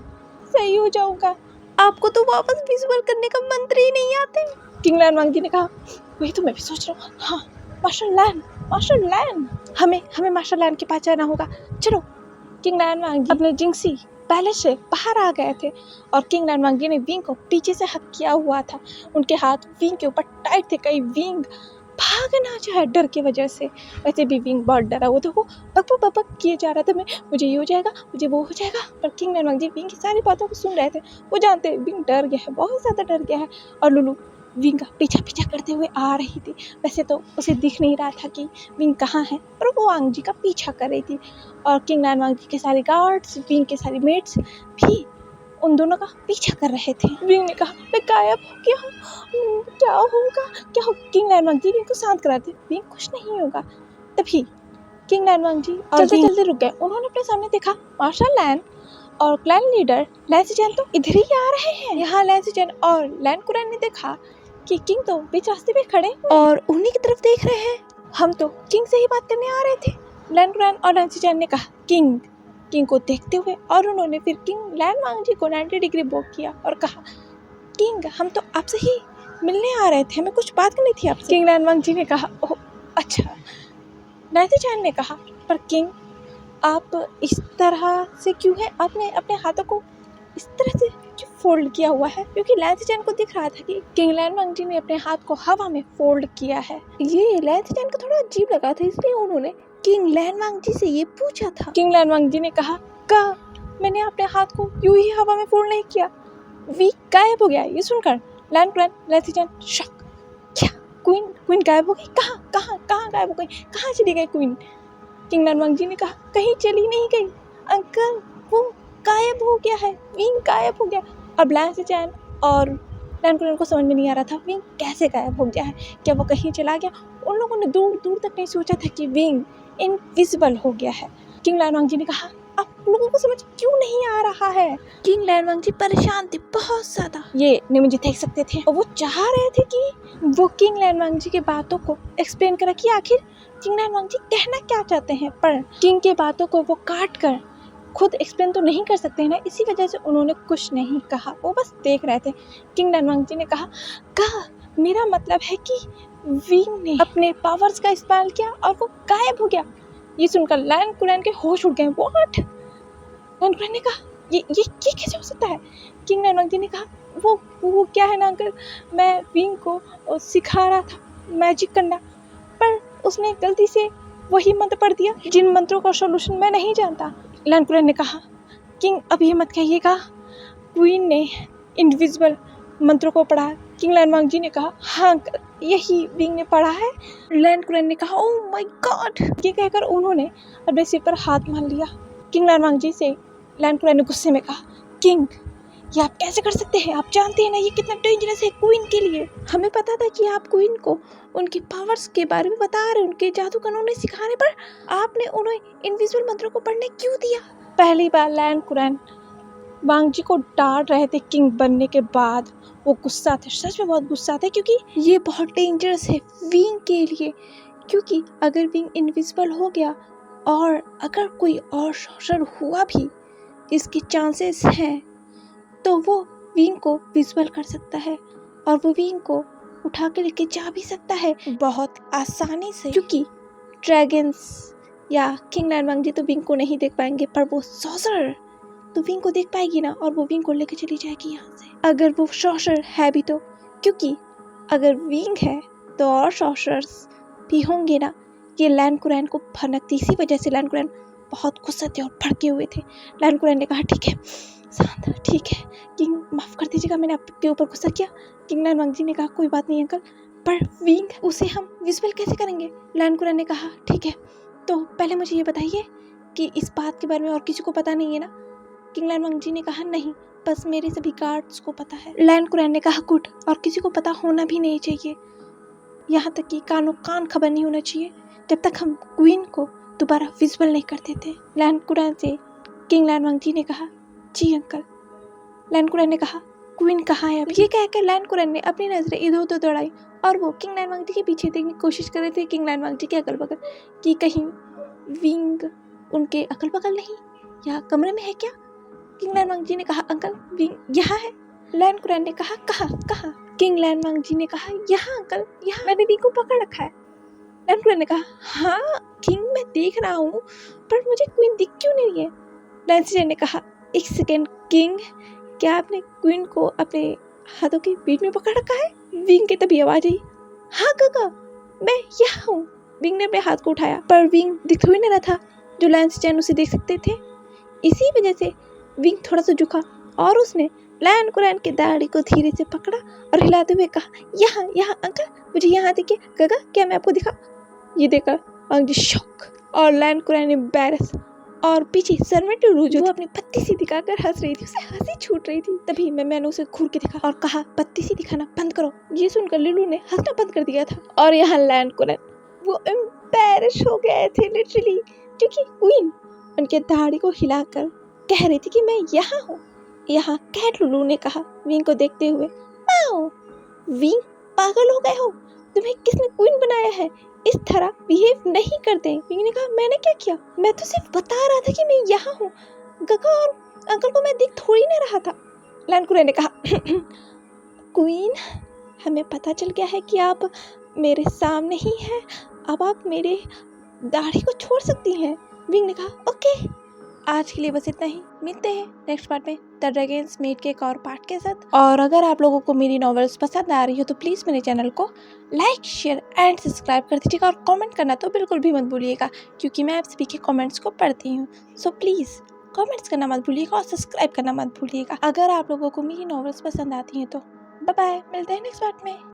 A: सही हो जाऊंगा? आपको तो वापस विजुअल करने का मंत्र ही नहीं आते। किंग लायन वांग जी ने कहा वही तो मैं भी सोच रहा हूँ। हाँ मास्टर लैन हमें मास्टर लैन के पास जाना होगा, चलो। किंग लायन वांग जी अपने जिंक्सी पैलेस से बाहर आ गए थे और किंग लायन वांग जी ने विंग को पीछे से हक किया हुआ था। उनके हाथ विंग के ऊपर टाइट थे, कहीं विंग भाग ना जाए डर की वजह से। वैसे भी विंग बहुत डरा हुआ था, वो बक किए जा रहा था, मुझे ये हो जाएगा, मुझे वो हो जाएगा। पर किंग लायन वांग जी विंग की सारी बातों को सुन रहे थे। वो जानते विंग डर गया है, बहुत ज़्यादा डर गया है। और लुलू विंग का पीछा करते हुए आ रही थी। वैसे तो उसे दिख नहीं रहा था कि विंग कहाँ है, पर वो वांग जी का पीछा कर रही थी। और किंग लायन वांग जी के सारे गार्ड्स, विंग के सारे मेट्स भी उन दोनों का पीछा कर रहे थे। विंग ने कहा मैं गायब हो गया हूँ, क्या होगा? किंग लायन वांग जी विंग को शांत कराते, विंग कुछ नहीं होगा। तभी किंग लैन वांगजी चलते चलते रुक गए। उन्होंने अपने सामने देखा मार्शल लैन और क्लैन लीडर लैन सीजन तो इधर ही आ रहे हैं। यहाँ लैन सीजन और लैन कुरैन ने देखा कि किंग तो बीच रास्ते पे खड़े और उन्हीं की तरफ देख रहे हैं। हम तो किंग से ही बात करने आ रहे थे। लैन कुरैन और लैन सीजन ने कहा किंग को देखते हुए, और उन्होंने फिर किंग लैन वांगजी को 90 डिग्री वॉक किया और कहा, किंग हम तो आपसे ही मिलने आ रहे थे, हमें कुछ बात करनी थी आपसे। किंग लैन वांगजी ने कहा, ओह अच्छा। लैन सीजन ने कहा, पर किंग आप इस तरह से क्यों है? आपने अपने हाथों को इस तरह से क्यों फोल्ड किया हुआ है? क्योंकि लैन सीजन को दिख रहा था कि किंग लैन वांगजी ने अपने हाथ को हवा में फोल्ड किया है। ये लैन सीजन को थोड़ा अजीब लगा था, इसलिए उन्होंने किंग लैन वांगजी से ये पूछा था। किंग लैन वांगजी ने कहा मैंने अपने हाथ को यूं ही हवा में फोल्ड नहीं किया, वी गायब हो गया। ये सुनकर लैन सीजन शॉक, क्या क्वीन गायब हो गई? कहाँ गायब हो गई? कहाँ चली गई क्वीन? किंग लैन वांगजी ने कहा, कहीं चली नहीं गई अंकल, वो गायब हो गया है, विंग गायब हो गया। अब लैन सीजन और लैन कुरैन को समझ में नहीं आ रहा था विंग कैसे गायब हो गया है, क्या वो कहीं चला गया? उन लोगों ने दूर दूर तक नहीं सोचा था कि विंग इनविजिबल हो गया है। किंग लैन वांगजी ने कहा, आप लोगों को समझ क्यों नहीं आ रहा है? किंग लैन वांगजी परेशान थे बहुत ज्यादा। ये नहीं मुझे देख सकते थे, और वो चाह रहे थे कि वो किंग लैन वांगजी की बातों को एक्सप्लेन करे कि आखिर किंग लैन वांगजी कहना क्या चाहते हैं, पर किंग के बातों को वो काट कर खुद एक्सप्लेन तो नहीं कर सकते हैं ना, इसी वजह से उन्होंने कुछ नहीं कहा, वो बस देख रहे थे। किंग लैन वांगजी ने कहा मेरा मतलब है कि विंग ने अपने पावर्स का इस्तेमाल किया और वो गायब हो गया। ये सुनकर लैन कुरैन के होश उड़ गए। व्हाट? लैन कुरैन ने कहा, ये कैसे हो सकता है? किंग लैन वांगजी ने कहा, वो क्या है ना अंकल, मैं विंग को सिखा रहा था मैजिक करना, पर उसने गलती से वही मंत्र पढ़ दिया जिन मंत्रों का सॉल्यूशन मैं नहीं जानता। लैन कुरैन ने कहा, किंग अब ये मत कहिएगा क्वीन ने इनविजिबल मंत्रों को पढ़ा। किंग लैन वांगजी ने कहा, हाँ अंकल, यही विंग ने पढ़ा है। लैन कुरैन ने कहा, ओह माय गॉड। ये कहकर उन्होंने अपने सिर पर हाथ मान लिया। किंग लैन वांगजी से लैन कुरैन ने गुस्से में कहा, किंग ये आप कैसे कर सकते हैं? आप जानते हैं ना ये कितना डेंजरस है क्वीन के लिए। हमें पता था कि आप क्वीन को उनकी पावर्स के बारे में बता रहे, उनके जादू कानून सिखाने, पर आपने उन्हें इनविजिबल मंत्रों को पढ़ने क्यों दिया? पहली बार लैन कुरैन वांगजी को डांट रहे थे किंग बनने के बाद। वो गुस्सा थे, सच में बहुत गुस्सा थे, क्योंकि ये बहुत डेंजरस है विंग के लिए। क्योंकि अगर विंग इनविजिबल हो गया और अगर कोई और सॉर्सर हुआ भी, इसके चांसेस हैं, तो वो विंग को विजुअल कर सकता है और वो विंग को उठा के लेके जा भी सकता है बहुत आसानी से। क्योंकि ड्रैगन्स या किंग लैन वांगजी तो विंग को नहीं देख पाएंगे, पर वो सॉर्सर तो विंग को देख पाएगी ना, और वो विंग को लेके चली जाएगी यहाँ से। अगर वो सॉर्सर है भी तो, क्योंकि अगर विंग है तो और सॉर्सर्स भी होंगे ना। ये लैन कुरैन को भनकती, इसी वजह से लैन कुरैन बहुत गुस्से थे और भड़के हुए थे। लैन कुरैन ने कहा, ठीक है शांत, ठीक है किंग, माफ़ कर दीजिएगा, मैंने आपके ऊपर गुस्सा किया। किंग लैन वांगजी ने कहा, कोई बात नहीं अंकल, पर विंग उसे हम विजुअल कैसे करेंगे? लैन कुरैन ने कहा, ठीक है, तो पहले मुझे ये बताइए कि इस बात के बारे में और किसी को पता नहीं है ना? किंग लैन वांगजी ने कहा, नहीं, बस मेरे सभी गार्ड्स को पता है। लैन कुरैन ने कहा, गुड, और किसी को पता होना भी नहीं चाहिए, यहाँ तक कि कानों कान खबर नहीं होना चाहिए, जब तक हम क्वीन को दोबारा विजुअल नहीं कर देते। लैन कुरैन से किंग लैन वांगजी ने कहा, जी अंकल। लैन कुरैन ने कहा, क्वीन कहाँ है? ये कहकर लैन कुरैन ने अपनी नजरें इधर उधर दौड़ाई और वो किंग लैन वांगजी के पीछे देखने की कोशिश कर रहे थे, किंग लैन वांगजी के अगल बगल, कि कहीं विंग उनके अगल बगल नहीं या कमरे में है क्या? किंग लैन वांगजी ने कहा, अंकल विंग यहाँ है। लैन कुरैन ने कहा, कहाँ? किंग लैन वांगजी ने कहा, यहाँ अंकल, यहाँ, मैंने विंग को पकड़ रखा है। लैन कुरैन ने कहा, हाँ किंग मैं देख रहा हूँ, पर मुझे क्वीन दिख क्यों नहीं है? लैन सीजन ने कहा, एक सेकेंड किंग, क्या आपने क्वीन को अपने हाथों के बीच में पकड़ रखा है? विंग की तभी आवाज आई, हाँ काका मैं यहाँ हूँ। विंग ने अपने हाथ को उठाया, पर विंग दिख ही नहीं रहा था जो लैन सीजन उसे देख सकते थे। इसी वजह से विंग थोड़ा सा झुका और उसने लैन कुरैन की दाढ़ी को धीरे से पकड़ा और हिलाते हुए कहा, यहाँ अंकल, मुझे यहाँ देखिए। काका क्या मैं आपको दिखा? ये देखकर वांगजी शॉक और लैन कुरैन एम्बैरस, और पीछे सर्वेंट लुलू जो अपनी पत्ती सी दिखाकर हंस रही थी, उसे हंसी छूट रही थी। तभी मैंने उसे घूर के देखा और कहा, पत्ती सी दिखाना बंद करो। ये सुनकर लुलू ने हंसना बंद कर दिया था और यहाँ लैन कुरैन वो एम्बैरस हो गए थे लिटरली, क्योंकि क्वीन उनके दाढ़ी को हिलाकर कह रही थी कि मैं यहाँ हूँ। यहाँ कैट लुलू ने कहा विंग को देखते हुए, माओ विंग पागल हो गए हो, तुम्हें किसने क्वीन बनाया है, इस तरह बिहेव नहीं करते। विंग ने कहा मैंने क्या किया, मैं तो सिर्फ बता रहा था कि मैं यहाँ हूँ, गगा और अंकल को मैं देख थोड़ी ना रहा था। लैंकुरे ने कहा क्वीन हमें पता चल गया है कि आप मेरे सामने ही हैं, अब आप मेरे दाढ़ी को छोड़ सकती हैं। विंग ने कहा ओके, आज के लिए बस इतना ही, मिलते हैं नेक्स्ट पार्ट में द ड्रैगन्स मेट के एक और पार्ट के साथ। और अगर आप लोगों को मेरी नॉवेल्स पसंद आ रही हो तो प्लीज़ मेरे चैनल को लाइक शेयर एंड सब्सक्राइब कर दीजिएगा, और कमेंट करना तो बिल्कुल भी मत भूलिएगा, क्योंकि मैं आप सभी के कमेंट्स को पढ़ती हूँ। सो प्लीज़ कमेंट्स करना मत भूलिएगा और सब्सक्राइब करना मत भूलिएगा अगर आप लोगों को मेरी नॉवेल्स पसंद आती हैं तो। बाय बाय, मिलते हैं नेक्स्ट पार्ट में।